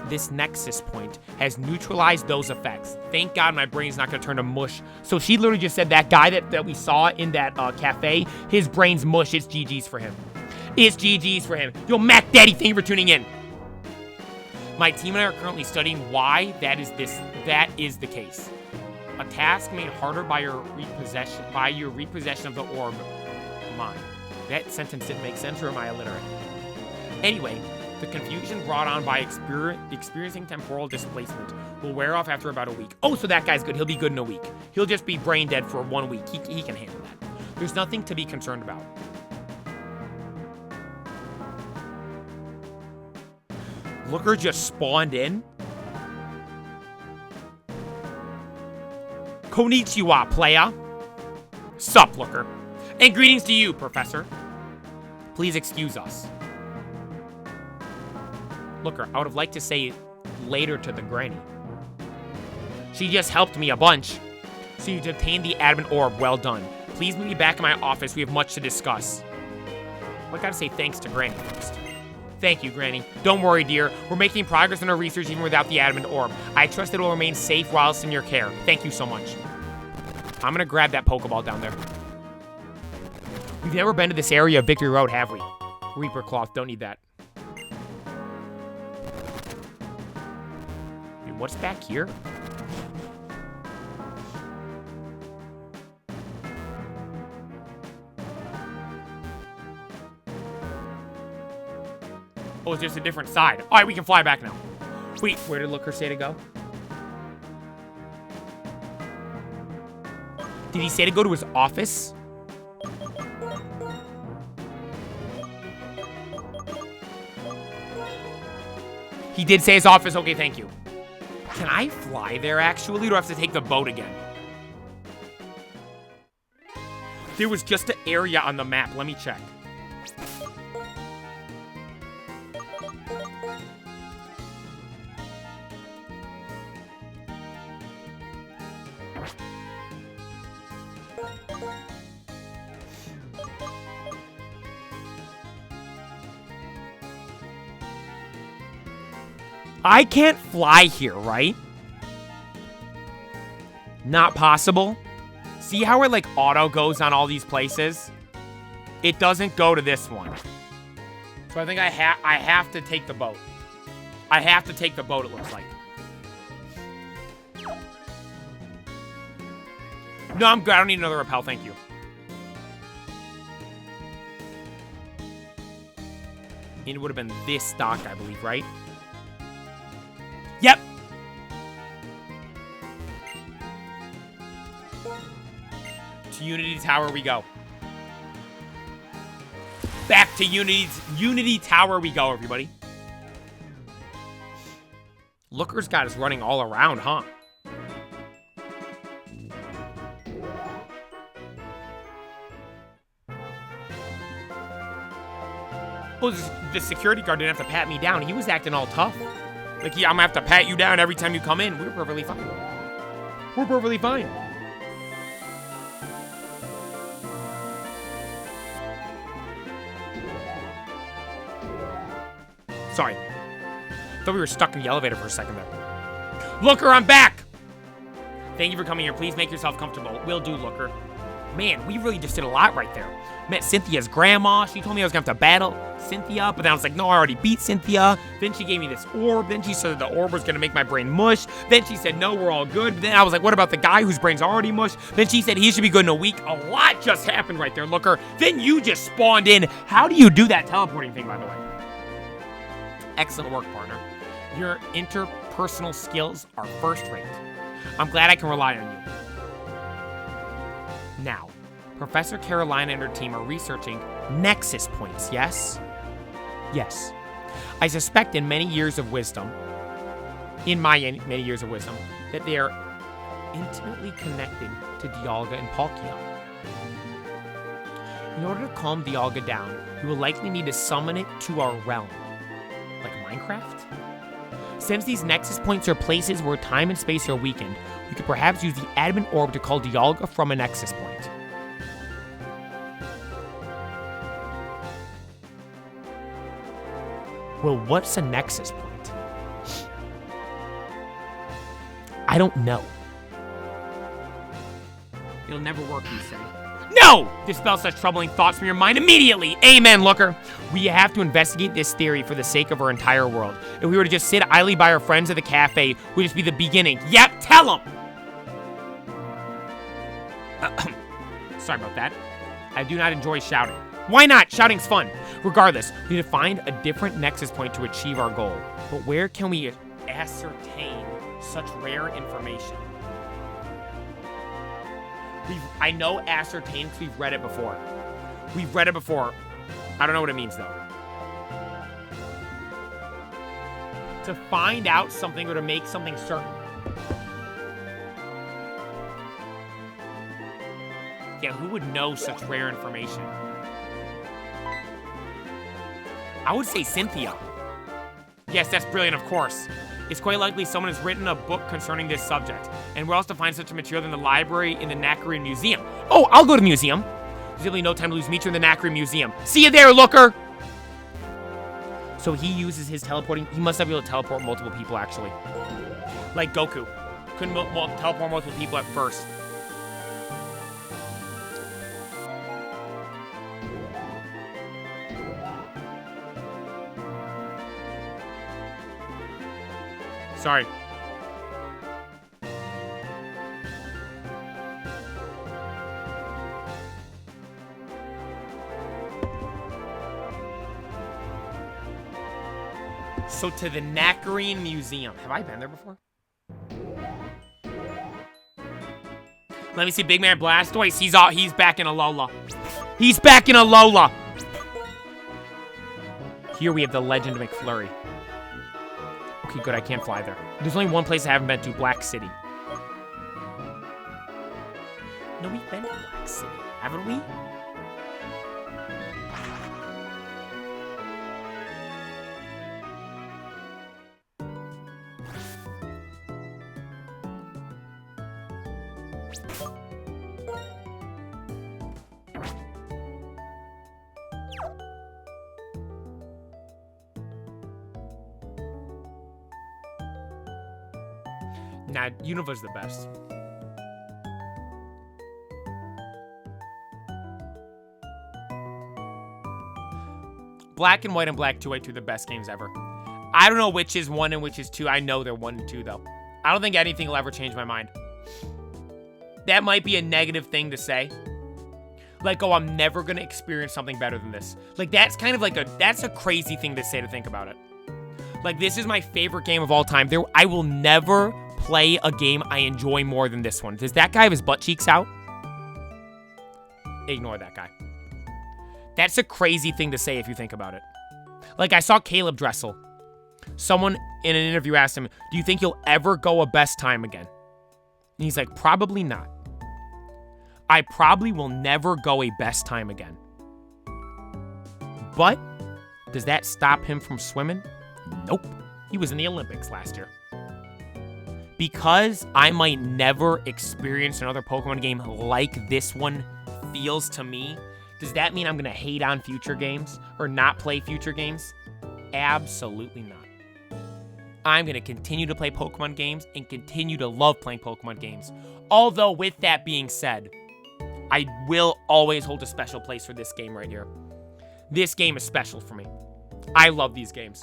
this nexus point has neutralized those effects. Thank God my brain's not gonna turn to mush. So she literally just said that guy that we saw in that cafe, his brain's mush. It's GG's for him. It's GG's for him. Yo, Mac Daddy, thank you for tuning in. My team and I are currently studying why that is the case. A task made harder by your repossession of the orb. Come on. That sentence didn't make sense, or am I illiterate? Anyway, the confusion brought on by experiencing temporal displacement will wear off after about a week. Oh, so that guy's good. He'll be good in a week. He'll just be brain dead for 1 week. He can handle that. There's nothing to be concerned about. Looker just spawned in. Konnichiwa, playa. Sup, Looker. And greetings to you, Professor. Please excuse us. Looker, I would have liked to say later to the granny. She just helped me a bunch. So you obtained the Adamant Orb. Well done. Please meet me back in my office. We have much to discuss. I gotta say thanks to Granny first. Thank you, Granny. Don't worry, dear. We're making progress in our research even without the Adamant Orb. I trust it will remain safe whilst in your care. Thank you so much. I'm gonna grab that Pokeball down there. We've never been to this area of Victory Road, have we? Reaper Cloth, don't need that. Dude, what's back here? Oh, it's just a different side. All right, we can fly back now. Wait, where did Looker say to go? Did he say to go to his office? He did say his office. Okay, thank you. Can I fly there, actually? Or do I have to take the boat again? There was just an area on the map. Let me check. I can't fly here, right? Not possible. See how it like auto goes on all these places? It doesn't go to this one. So I think I have to take the boat. I have to take the boat, it looks like. No, I'm good. I don't need another rappel, thank you. It would have been this stock, I believe, right? Yep. To Unity Tower we go. Back to Unity Tower we go, everybody. Looker's got us running all around, huh? Oh, the security guard didn't have to pat me down. He was acting all tough. Like, yeah, I'm gonna have to pat you down every time you come in. We're perfectly fine. We're perfectly fine. Sorry. Thought we were stuck in the elevator for a second there. Looker, I'm back! Thank you for coming here. Please make yourself comfortable. Will do, Looker. Man, we really just did a lot right there. Met Cynthia's grandma. She told me I was gonna have to battle Cynthia, but then I was like, no, I already beat Cynthia. Then she gave me this orb. Then she said the orb was gonna make my brain mush. Then she said, no, we're all good. But then I was like, what about the guy whose brain's already mush? Then she said he should be good in a week. A lot just happened right there, Looker. Then you just spawned in. How do you do that teleporting thing, by the way? Excellent work, partner. Your interpersonal skills are first rate. I'm glad I can rely on you. Now, Professor Carolina and her team are researching nexus points, yes? Yes. I suspect in my many years of wisdom, that they are intimately connected to Dialga and Palkia. In order to calm Dialga down, we will likely need to summon it to our realm. Like Minecraft? Since these Nexus points are places where time and space are weakened, we could perhaps use the Adamant Orb to call Dialga from a Nexus point. Well, what's a Nexus point? I don't know. It'll never work, you say. No! Dispel such troubling thoughts from your mind immediately! Amen, Looker! We have to investigate this theory for the sake of our entire world. If we were to just sit idly by our friends at the cafe, it would just be the beginning. Yep, tell them! Sorry about that. I do not enjoy shouting. Why not? Shouting's fun. Regardless, we need to find a different Nexus point to achieve our goal. But where can we ascertain such rare information? I know ascertain because we've read it before. We've read it before. I don't know what it means, though. To find out something or to make something certain. Yeah, who would know such rare information? I would say Cynthia. Yes, that's brilliant, of course. It's quite likely someone has written a book concerning this subject, and where else to find such a material than the library in the Nacrene Museum? Oh, I'll go to the museum. There's really no time to lose. Meet you in the Nacrene Museum. See you there, Looker! So he uses his teleporting. He must not be able to teleport multiple people, actually. Like Goku. Couldn't teleport multiple people at first. Sorry. So to the Nacrene Museum. Have I been there before? Let me see Big Man Blastoise. He's back in Alola. He's back in Alola. Here we have the Legend of McFlurry. Okay, good, I can't fly there. There's only one place I haven't been to, Black City. No, we've been to Black City, haven't we? Nah, Unova's the best. Black and White and Black 2 are two of the best games ever. I don't know which is 1 and which is 2. I know they're 1 and 2, though. I don't think anything will ever change my mind. That might be a negative thing to say. Like, oh, I'm never going to experience something better than this. Like, that's kind of like that's a crazy thing to say to think about it. Like, this is my favorite game of all time. I will never play a game I enjoy more than this one. Does that guy have his butt cheeks out? Ignore that guy. That's a crazy thing to say if you think about it. Like, I saw Caleb Dressel. Someone in an interview asked him, do you think you'll ever go a best time again? And he's like, probably not. I probably will never go a best time again. But does that stop him from swimming? Nope. He was in the Olympics last year. Because I might never experience another Pokemon game like this one feels to me, does that mean I'm going to hate on future games or not play future games? Absolutely not. I'm going to continue to play Pokemon games and continue to love playing Pokemon games. Although, with that being said, I will always hold a special place for this game right here. This game is special for me. I love these games.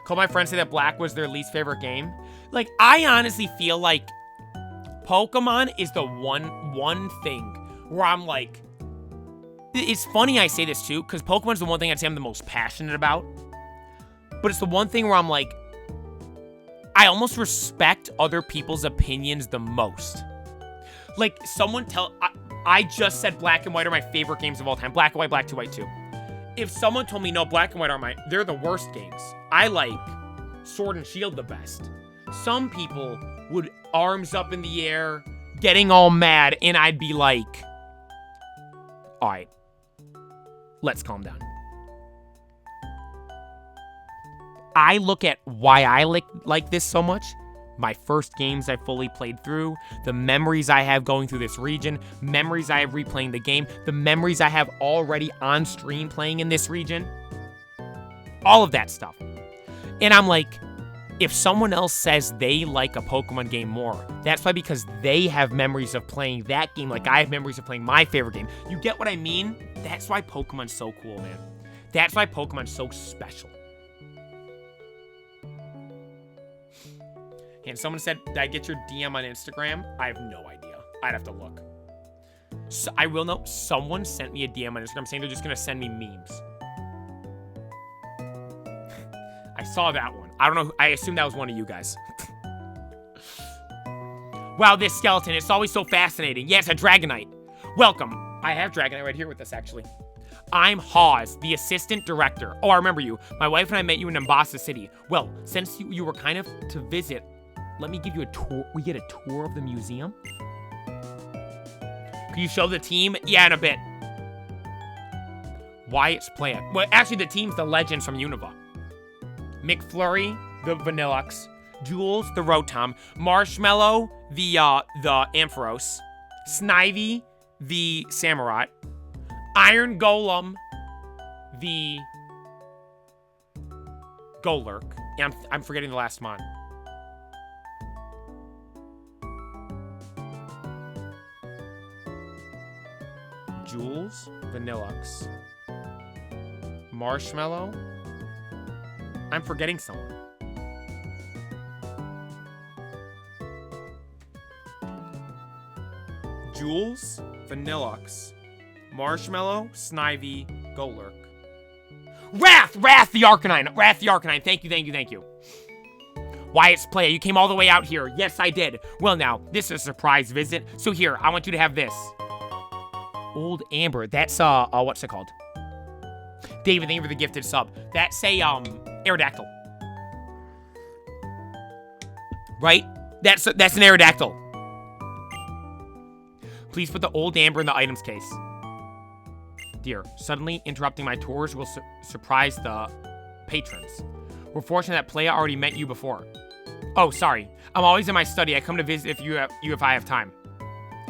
Call my friends say that Black was their least favorite game. Like, I honestly feel like Pokemon is the one thing where I'm like, it's funny I say this too, because Pokemon's the one thing I'd say I'm the most passionate about. But it's the one thing where I'm like, I almost respect other people's opinions the most. Like, I just said Black and White are my favorite games of all time. Black and White, Black 2, White 2. If someone told me, no, Black and White are they're the worst games. I like Sword and Shield the best. Some people would arms up in the air, getting all mad, and I'd be like, All right. Let's calm down. I look at why I like this so much. My first games I fully played through, the memories I have going through this region, memories I have replaying the game, the memories I have already on stream playing in this region. All of that stuff. And I'm like, if someone else says they like a Pokemon game more, that's why, because they have memories of playing that game like I have memories of playing my favorite game. You get what I mean? That's why Pokemon's so cool, man. That's why Pokemon's so special. And someone said, did I get your DM on Instagram? I have no idea. I'd have to look. So I will know. Someone sent me a DM on Instagram saying they're just going to send me memes. I saw that one. I don't know. I assume that was one of you guys. Wow, this skeleton. It's always so fascinating. Yeah, it's a Dragonite. Welcome. I have Dragonite right here with us, actually. I'm Hawes, the assistant director. Oh, I remember you. My wife and I met you in Mombasa City. Well, since you were kind of to visit, let me give you a tour. We get a tour of the museum. Can you show the team? Yeah, in a bit. Wyatt's plan. Well, actually, the team's the legends from Unova. McFlurry, the Vanillux. Jules, the Rotom. Marshmallow, the Ampharos. Snivy, the Samurott. Iron Golem, the Golurk. And I'm forgetting the last mon. Jules, Vanillux, Marshmallow. I'm forgetting someone. Jules, Vanillux, Marshmallow, Snivy, Golurk. Wrath the Arcanine. Thank you. Wyatt's play. You came all the way out here. Yes, I did. Well, now, this is a surprise visit. So here, I want you to have this. Old Amber. That's, what's it called? David, thank you for the gifted sub. That's a, Aerodactyl. Right? That's an Aerodactyl. Please put the Old Amber in the items case. Dear, suddenly interrupting my tours will surprise the patrons. We're fortunate that Playa already met you before. Oh, sorry. I'm always in my study. I come to visit if I have time.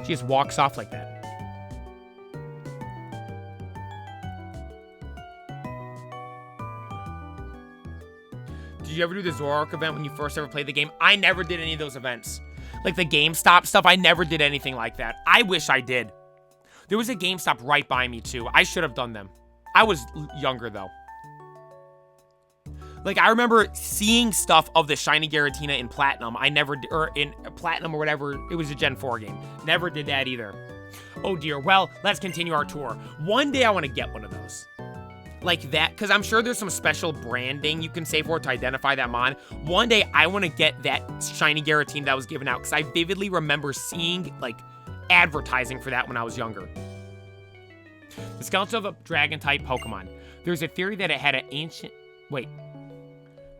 She just walks off like that. Did you ever do the Zoroark event when you first ever played the game? I never did any of those events. Like the GameStop stuff, I never did anything like that. I wish I did. There was a GameStop right by me, too. I should have done them. I was younger, though. Like, I remember seeing stuff of the Shiny Giratina in Platinum. Or in Platinum or whatever. It was a Gen 4 game. Never did that either. Oh, dear. Well, let's continue our tour. One day I want to get one of those. Like that, because I'm sure there's some special branding you can say for it to identify that mon. One day I want to get that Shiny Giratina that was given out, because I vividly remember seeing, like, advertising for that when I was younger. The skeleton of a dragon-type Pokemon. There's a theory that it had an ancient... Wait.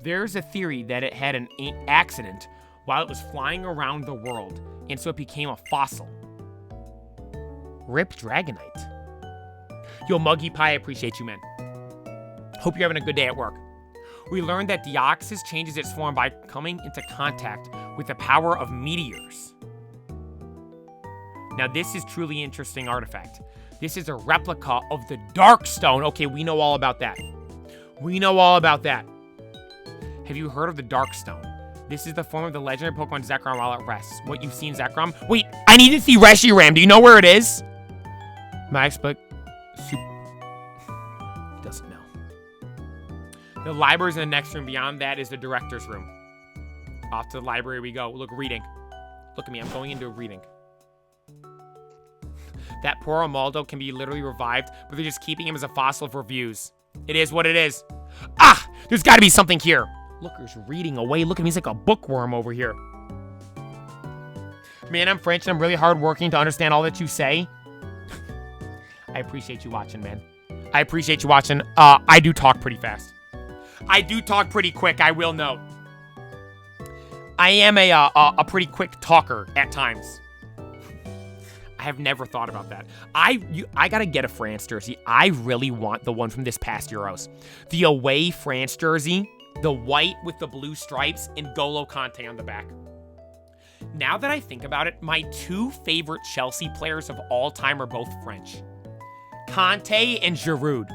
There's a theory that it had an accident while it was flying around the world, and so it became a fossil. RIP Dragonite. Yo, Muggy Pie, I appreciate you, man. Hope you're having a good day at work. We learned that Deoxys changes its form by coming into contact with the power of meteors. Now, this is truly interesting artifact. This is a replica of the Darkstone. Okay, we know all about that. Have you heard of the Darkstone? This is the form of the legendary Pokemon Zekrom while it rests. What you've seen, Zekrom? Wait, I need to see Reshiram. Do you know where it is? Max, but... doesn't know. The library's in the next room. Beyond that is the director's room. Off to the library we go. Look, reading. Look at me. I'm going into a reading. That poor Amaldo can be literally revived, but they're just keeping him as a fossil for views. It is what it is. Ah! There's got to be something here. Look, he's reading away. Look at me. He's like a bookworm over here. Man, I'm French and I'm really hardworking to understand all that you say. I appreciate you watching, man. I appreciate you watching. I do talk pretty fast. I do talk pretty quick, I will note. I am a pretty quick talker at times. I have never thought about that. I gotta get a France jersey. I really want the one from this past Euros. The away France jersey, the white with the blue stripes, and N'Golo Kanté on the back. Now that I think about it, my 2 favorite Chelsea players of all time are both French. Kanté and Giroud.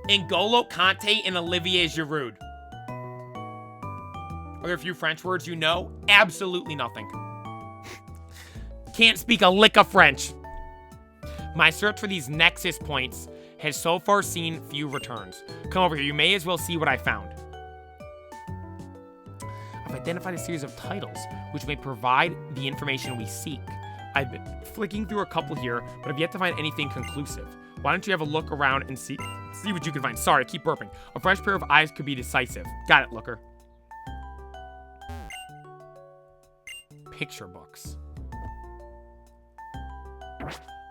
N'Golo Kanté and Olivier Giroud. Are there a few French words you know? Absolutely nothing. Can't speak a lick of French. My search for these Nexus points has so far seen few returns. Come over here, you may as well see what I found. I've identified a series of titles which may provide the information we seek. I've been flicking through a couple here, but I've yet to find anything conclusive. Why don't you have a look around and see what you can find? Sorry, I keep burping. A fresh pair of eyes could be decisive. Got it, looker. Picture books.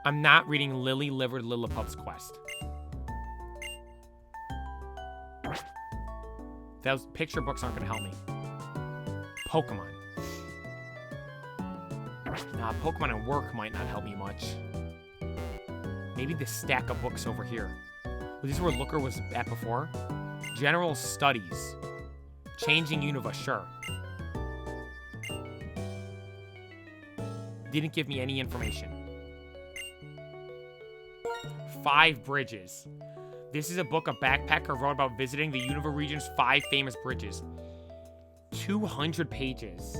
I'm not reading Lily-Livered Lilliput's Quest. Those picture books aren't going to help me. Pokemon. Nah, Pokemon and work might not help me much. Maybe the stack of books over here. Well, this is where Looker was at before. General Studies. Changing Unova, sure. Didn't give me any information. 5 Bridges. This is a book a backpacker wrote about visiting the Unova region's 5 famous bridges. 200 pages.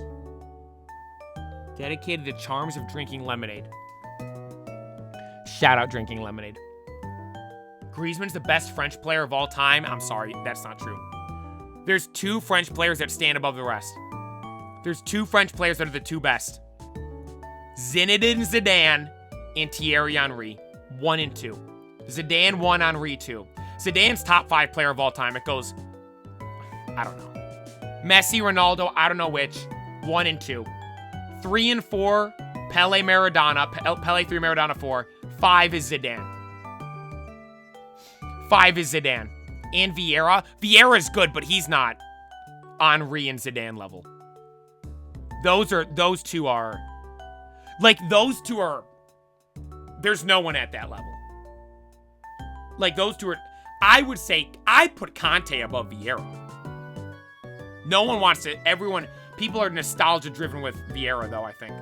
Dedicated to charms of drinking lemonade. Shout out drinking lemonade. Griezmann's the best French player of all time. I'm sorry, that's not true. There's 2 French players that stand above the rest. There's 2 French players that are the 2 best. Zinedine Zidane and Thierry Henry. 1 and 2. Zidane 1, Henry 2. Zidane's top 5 player of all time. It goes, I don't know. Messi, Ronaldo, I don't know which. 1 and 2. 3 and 4, Pele, Maradona. Pele 3, Maradona 4. 5 is Zidane. 5 is Zidane. And Vieira. Vieira's good, but he's not Henry and Zidane level. Those 2 are... Like, those 2 are... There's no one at that level. Like, those 2 are... I would say... I'd put Kanté above Vieira. No one wants to... People are nostalgia-driven with Vieira, though, I think.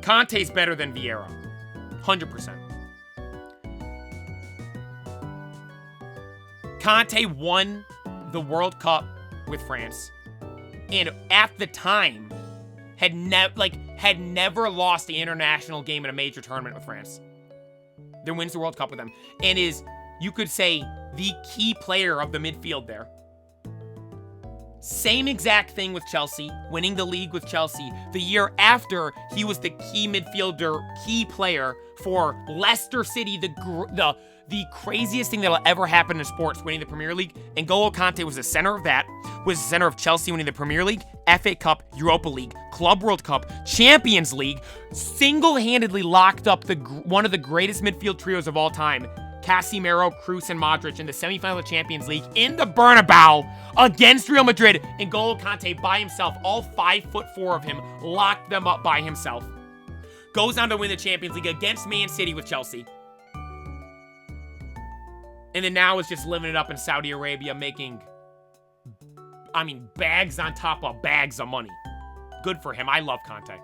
Kanté's better than Vieira. 100%. Kanté won the World Cup with France. And at the time... had never lost the international game in a major tournament with France. Then wins the World Cup with them. And is, you could say, the key player of the midfield there. Same exact thing with Chelsea, winning the league with Chelsea. The year after, he was the key midfielder, key player for Leicester City, the craziest thing that'll ever happen in sports, winning the Premier League. N'Golo Kanté was the center of that, was the center of Chelsea winning the Premier League, FA Cup, Europa League, Club World Cup, Champions League, single-handedly locked up one of the greatest midfield trios of all time, Casemiro, Kroos, and Modric in the semifinal of the Champions League in the Bernabeu against Real Madrid. N'Golo Kanté by himself, all 5'4" of him, locked them up by himself. Goes on to win the Champions League against Man City with Chelsea. And then now is just living it up in Saudi Arabia, making, bags on top of bags of money. Good for him. I love Kanté.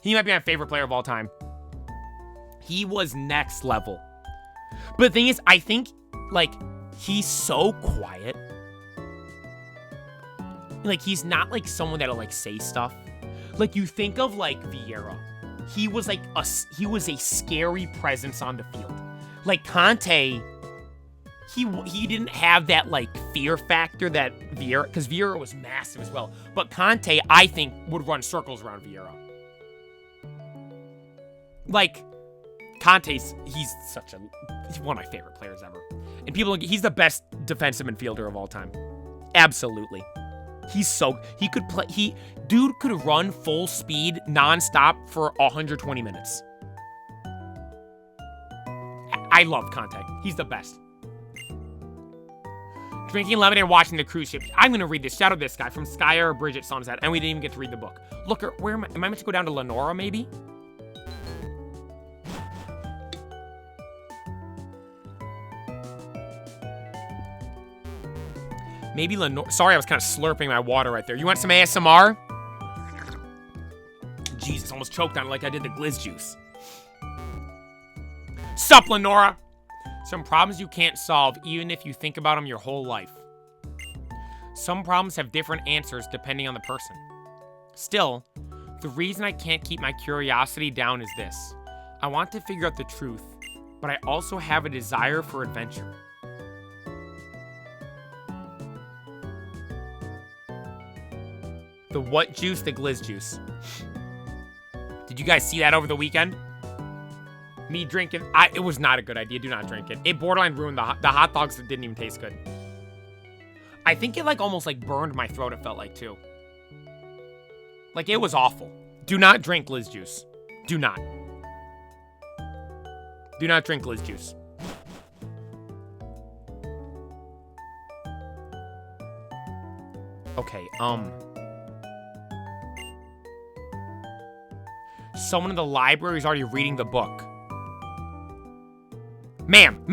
He might be my favorite player of all time. He was next level. But the thing is, I think, he's so quiet. He's not, someone that'll, say stuff. You think of, Vieira. He was, a scary presence on the field. Kanté... He didn't have that, fear factor that Vieira... Because Vieira was massive as well. But Kanté, I think, would run circles around Vieira. Kanté's... He's one of my favorite players ever. And he's the best defensive midfielder of all time. Absolutely. He could play... Dude could run full speed, non-stop for 120 minutes. I love Kanté. He's the best. Drinking lemonade and watching the cruise ship. I'm going to read this. Shout out this guy from Skyer Bridget Sonata. And we didn't even get to read the book. Look, where am I? Am I meant to go down to Lenora, maybe? Maybe Lenore. Sorry, I was kind of slurping my water right there. You want some ASMR? Jesus, almost choked on it like I did the Glizz juice. Sup, Lenora? Some problems you can't solve even if you think about them your whole life. Some problems have different answers depending on the person. Still, the reason I can't keep my curiosity down is this. I want to figure out the truth, but I also have a desire for adventure. The what juice? The Glizz juice. Did you guys see that over the weekend? Me drinking, it was not a good idea. Do not drink it. It borderline ruined the hot dogs that didn't even taste good. I think it like almost like burned my throat, it felt like too. Like it was awful. Do not drink Glizz juice. Do not. Do not drink Glizz juice. Okay, someone in the library is already reading the book. Ma'am,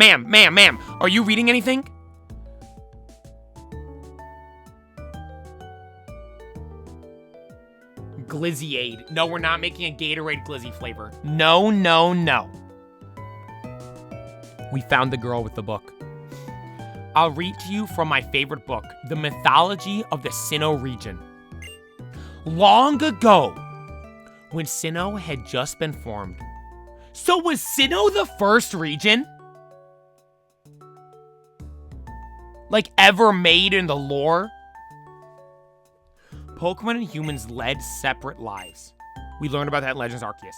are you reading anything? Glizziade. No, we're not making a Gatorade Glizzy flavor. No. We found the girl with the book. I'll read to you from my favorite book, The Mythology of the Sinnoh Region. Long ago, when Sinnoh had just been formed. So was Sinnoh the first region? Like ever made in the lore? Pokemon and humans led separate lives. We learned about that in Legends Arceus.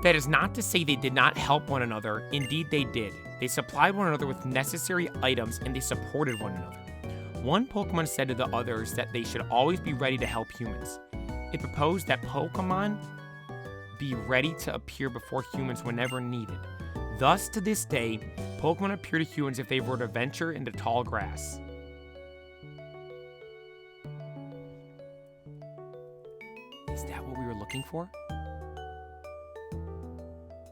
That is not to say they did not help one another. Indeed, they did. They supplied one another with necessary items and they supported one another. One Pokemon said to the others that they should always be ready to help humans. It proposed that Pokemon be ready to appear before humans whenever needed. Thus, to this day, Pokemon appear to humans if they were to venture into tall grass. Is that what we were looking for?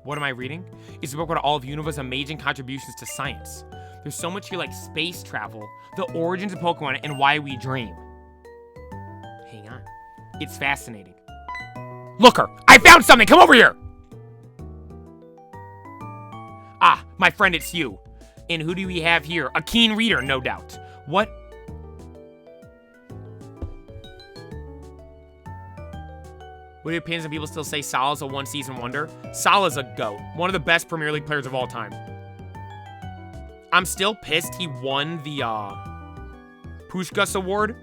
What am I reading? It's a book about all of Unova's amazing contributions to science. There's so much here like space travel, the origins of Pokemon, and why we dream. Hang on. It's fascinating. Looker, I found something! Come over here! Ah, my friend, it's you. And who do we have here? A keen reader, no doubt. What? What are your opinions on people still say Salah's a one-season wonder? Salah's a GOAT. One of the best Premier League players of all time. I'm still pissed he won the Puskás Award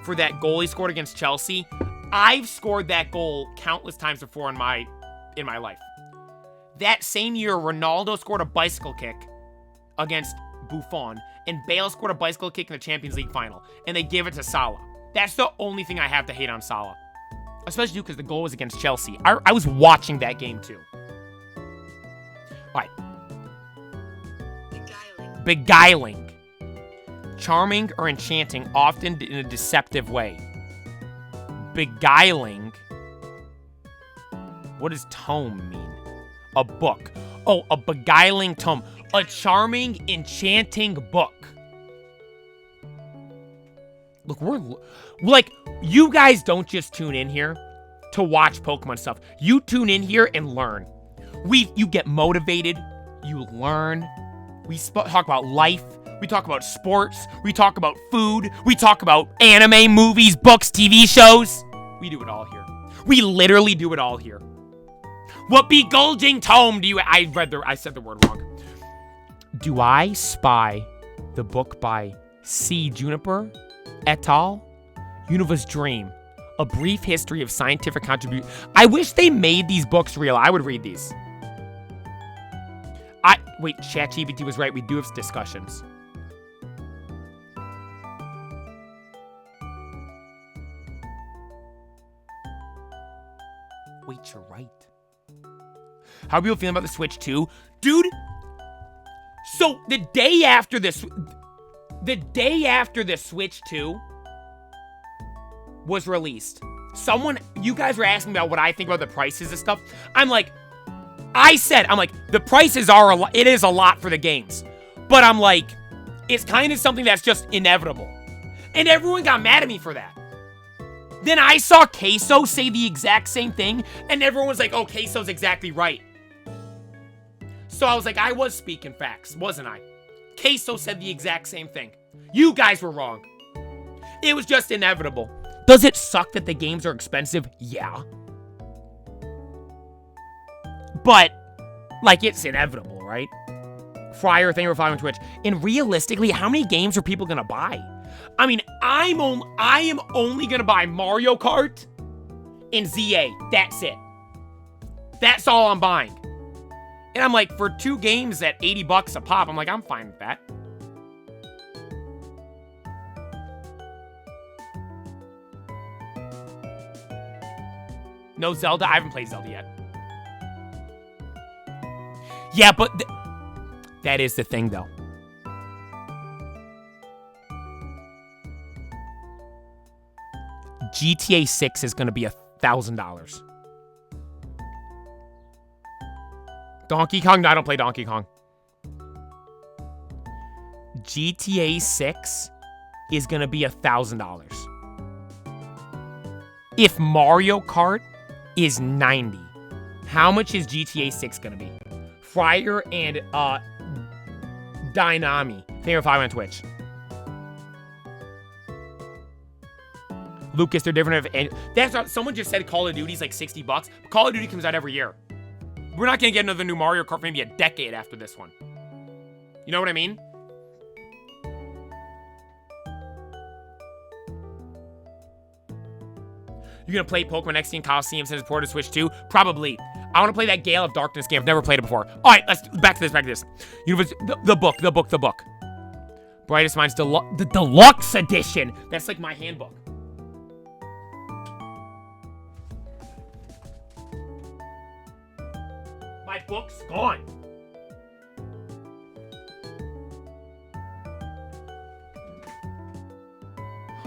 for that goal he scored against Chelsea. I've scored that goal countless times before in my life. That same year, Ronaldo scored a bicycle kick against Buffon, and Bale scored a bicycle kick in the Champions League final, and they gave it to Salah. That's the only thing I have to hate on Salah. Especially because the goal was against Chelsea. I was watching that game too. All right. Beguiling. Charming or enchanting, often in a deceptive way. Beguiling. What does tome mean? A book. Oh, a beguiling tome. A charming, enchanting book. Look, we're like, you guys don't just tune in here to watch Pokemon stuff. You tune in here and learn. You get motivated. You learn. We talk about life. We talk about sports. We talk about food. We talk about anime, movies, books, TV shows. We do it all here. We literally do it all here. What beguiling tome do you... I said the word wrong. Do I spy the book by C. Juniper et al.? Unova's Dream. A brief history of scientific contribution. I wish they made these books real. I would read these. Wait, ChatGPT was right. We do have discussions. Wait, you're right. How are people feeling about the Switch 2? Dude, so the day after the Switch 2 was released, you guys were asking about what I think about the prices and stuff. I'm like, the prices are it is a lot for the games. But I'm like, is kind of something that's just inevitable. And everyone got mad at me for that. Then I saw Queso say the exact same thing, and everyone was like, oh, Queso's exactly right. So I was like, I was speaking facts, wasn't I? Queso said the exact same thing. You guys were wrong. It was just inevitable. Does it suck that the games are expensive? Yeah. But, like, it's inevitable, right? Fryer, thank you for following Twitch. And realistically, how many games are people gonna buy? I mean, I am only gonna buy Mario Kart and ZA. That's it. That's all I'm buying. And I'm like, for 2 games at $80 a pop, I'm like, I'm fine with that. No Zelda? I haven't played Zelda yet. Yeah, but that is the thing, though. GTA 6 is going to be $1,000. Donkey Kong? No, I don't play Donkey Kong. GTA 6 is going to be $1,000. If Mario Kart is $90, how much is GTA 6 going to be? Fryer and Dynami. Favorite 5 on Twitch. Lucas, they're different. That's not, someone just said Call of Duty's like $60. But Call of Duty comes out every year. We're not gonna get another new Mario Kart for maybe a decade after this one. You know what I mean? You're gonna play Pokemon XD and Coliseum since it's ported to Switch 2? Probably. I want to play that Gale of Darkness game. I've never played it before. All right, let's back to this. The book. Brightest Minds the Deluxe Edition. That's like my handbook. My book's gone.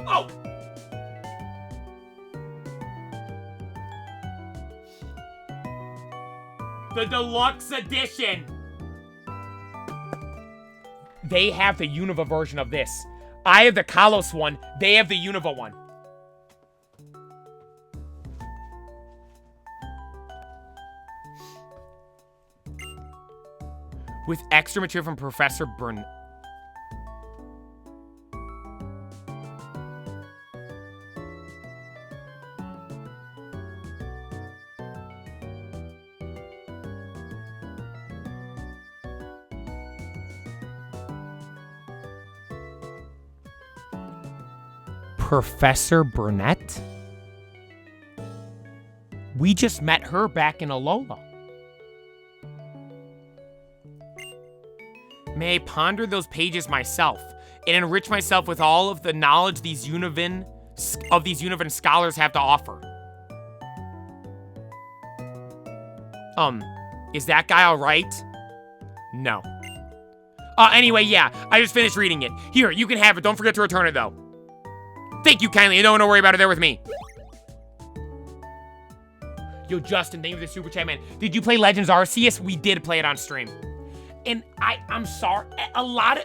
Oh! The Deluxe Edition! They have the Unova version of this. I have the Kalos one. They have the Unova one. With extra material from Professor Burnett. Professor Burnett? We just met her back in Alola. May I ponder those pages myself and enrich myself with all of the knowledge these Unovan scholars have to offer. Is that guy all right? No. Anyway, yeah, I just finished reading it. Here, you can have it. Don't forget to return it, though. Thank you kindly. You don't want to worry about it there with me. Yo, Justin, thank you for the super chat, man. Did you play Legends Arceus? We did play it on stream. And I'm sorry, a lot of,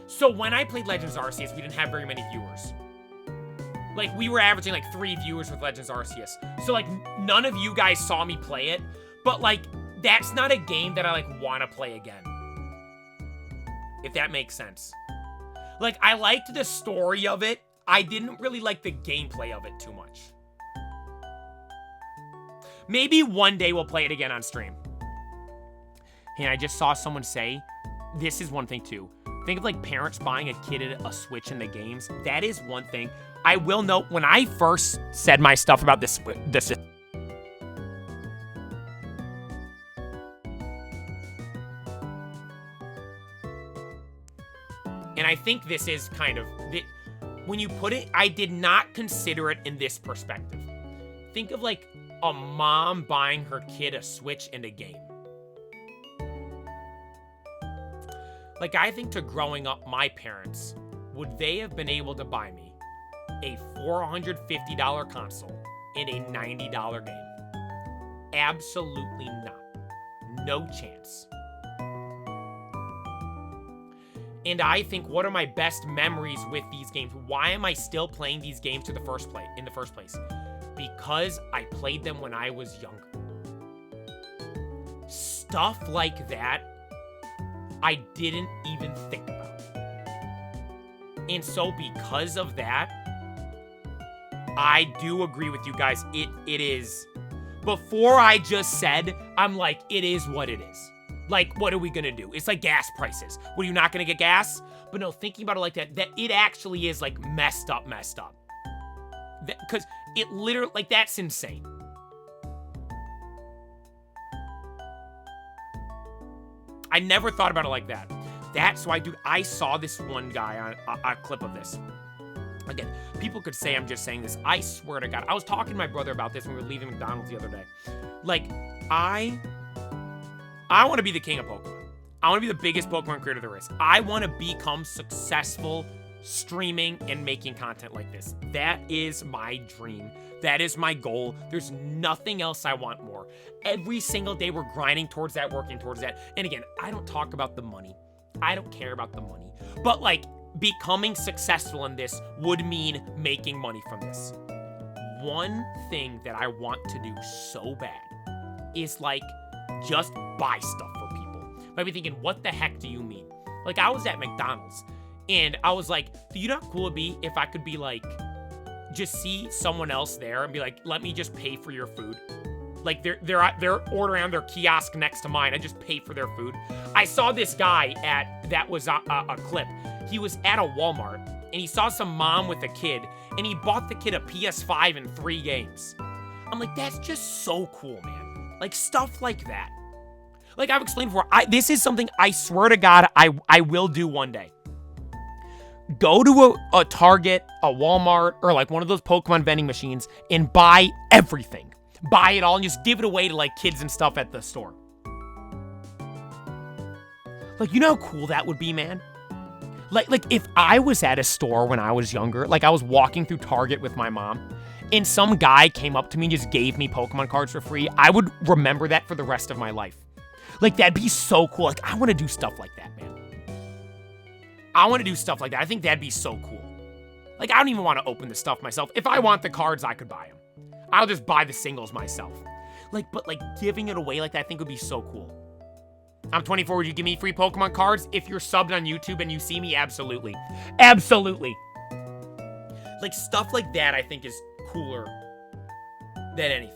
so when I played Legends Arceus, we didn't have very many viewers. Like, we were averaging like 3 viewers with Legends Arceus. So like, none of you guys saw me play it, but like, that's not a game that I like want to play again. If that makes sense. Like, I liked the story of it. I didn't really like the gameplay of it too much. Maybe one day we'll play it again on stream. And I just saw someone say, this is one thing too. Think of like parents buying a kid a Switch in the games. That is one thing. I will note, when I first said my stuff about this and I think this is kind of, when you put it, I did not consider it in this perspective. Think of like a mom buying her kid a Switch and a game. Like, I think to growing up, my parents, would they have been able to buy me a $450 console and a $90 game? Absolutely not. No chance. And I think, what are my best memories with these games? Why am I still playing these games in the first place? Because I played them when I was younger. Stuff like that, I didn't even think about. And so because of that, I do agree with you guys. It is. Before I just said, I'm like, it is what it is. Like, what are we gonna do? It's like gas prices. What, are you not gonna get gas? But no, thinking about it like that it actually is like messed up. Because it literally, like, that's insane. I never thought about it like that. That's why, dude, I saw this one guy on a clip of this. Again, people could say I'm just saying this. I swear to God. I was talking to my brother about this when we were leaving McDonald's the other day. Like, I want to be the king of Pokemon. I want to be the biggest Pokemon creator there is. I want to become successful streaming and making content like this. That is my dream. That is my goal. There's nothing else I want more. Every single day we're grinding towards that, working towards that. And again, I don't talk about the money. I don't care about the money. But like, becoming successful in this would mean making money from this. One thing that I want to do so bad is like, just buy stuff for people. Might be thinking, what the heck do you mean? Like, I was at McDonald's and I was like, do you know how cool it'd be if I could be like, just see someone else there and be like, let me just pay for your food. Like, they're ordering on their kiosk next to mine. I just pay for their food. I saw this guy that was a clip. He was at a Walmart and he saw some mom with a kid and he bought the kid a PS5 and 3 games. I'm like, that's just so cool, man. Like, stuff like that. Like I've explained before, this is something I swear to God I will do one day. Go to a Target, a Walmart, or like one of those Pokemon vending machines and buy everything. Buy it all and just give it away to like kids and stuff at the store. Like, you know how cool that would be, man? Like if I was at a store when I was younger, like I was walking through Target with my mom, and some guy came up to me and just gave me Pokemon cards for free, I would remember that for the rest of my life. Like, that'd be so cool. Like, I want to do stuff like that, man. I want to do stuff like that. I think that'd be so cool. Like, I don't even want to open the stuff myself. If I want the cards, I could buy them. I'll just buy the singles myself. Like, but like giving it away like that, I think would be so cool. I'm 24. Would you give me free Pokemon cards? If you're subbed on YouTube and you see me, absolutely. Absolutely. Like, stuff like that, I think, is cooler than anything.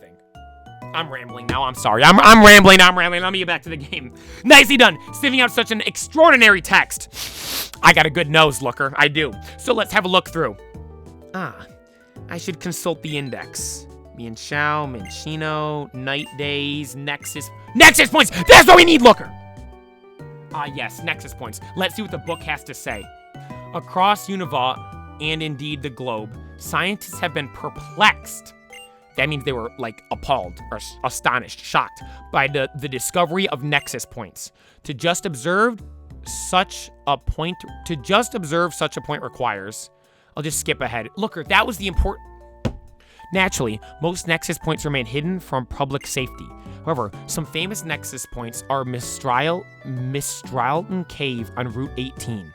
I'm rambling now. I'm sorry. I'm rambling. Let me get back to the game. Nicely done. Sniffing out such an extraordinary text. I got a good nose, looker. I do. So let's have a look through. I should consult the index. Mienshao, Minchino, Night Days, Nexus points! That's what we need, looker! Yes, Nexus points. Let's see what the book has to say. Across Unova, and indeed the globe, scientists have been perplexed. That means they were, like, appalled, or astonished, shocked, by the discovery of Nexus points. To just observe such a point requires... I'll just skip ahead. Looker, that was the important... Naturally, most Nexus points remain hidden from public safety. However, some famous Nexus points are Mistralton Cave on Route 18.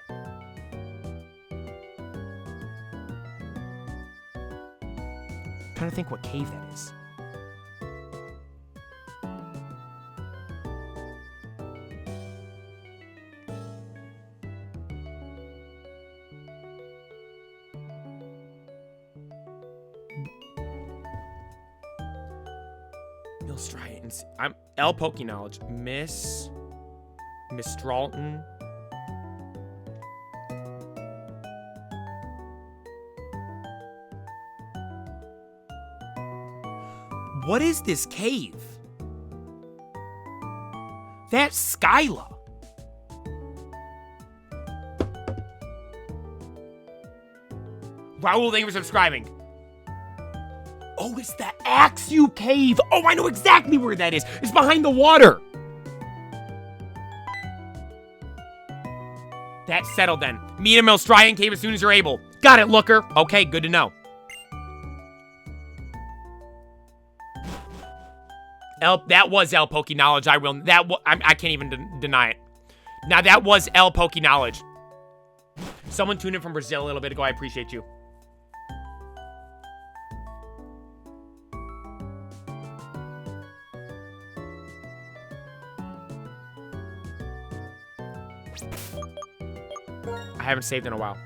I'm trying to think what cave that is. Let's try it and see. I'm L Poke Knowledge. Mistralton. What is this cave? That's Skyla. Raul, thank you for subscribing. Oh, it's the Axew Cave. Oh, I know exactly where that is. It's behind the water. That's settled then. Meet a Milstrian Cave as soon as you're able. Got it, looker. Okay, good to know. That was L Poke Knowledge. I can't even deny it. Now that was L Poke Knowledge. Someone tuned in from Brazil a little bit ago. I appreciate you. I haven't saved in a while.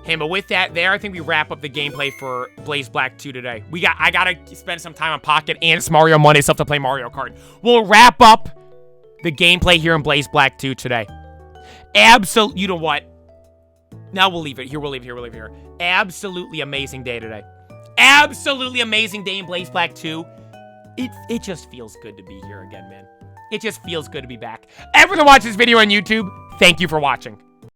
Hey, but with that there, I think we wrap up the gameplay for Blaze Black 2 today. I gotta spend some time on Pocket and it's Mario Monday stuff to play Mario Kart. We'll wrap up the gameplay here in Blaze Black 2 today. You know what? Now we'll leave it here. We'll leave it here. Absolutely amazing day today. Absolutely amazing day in Blaze Black 2. It just feels good to be here again, man. It just feels good to be back. Everyone watch this video on YouTube, thank you for watching.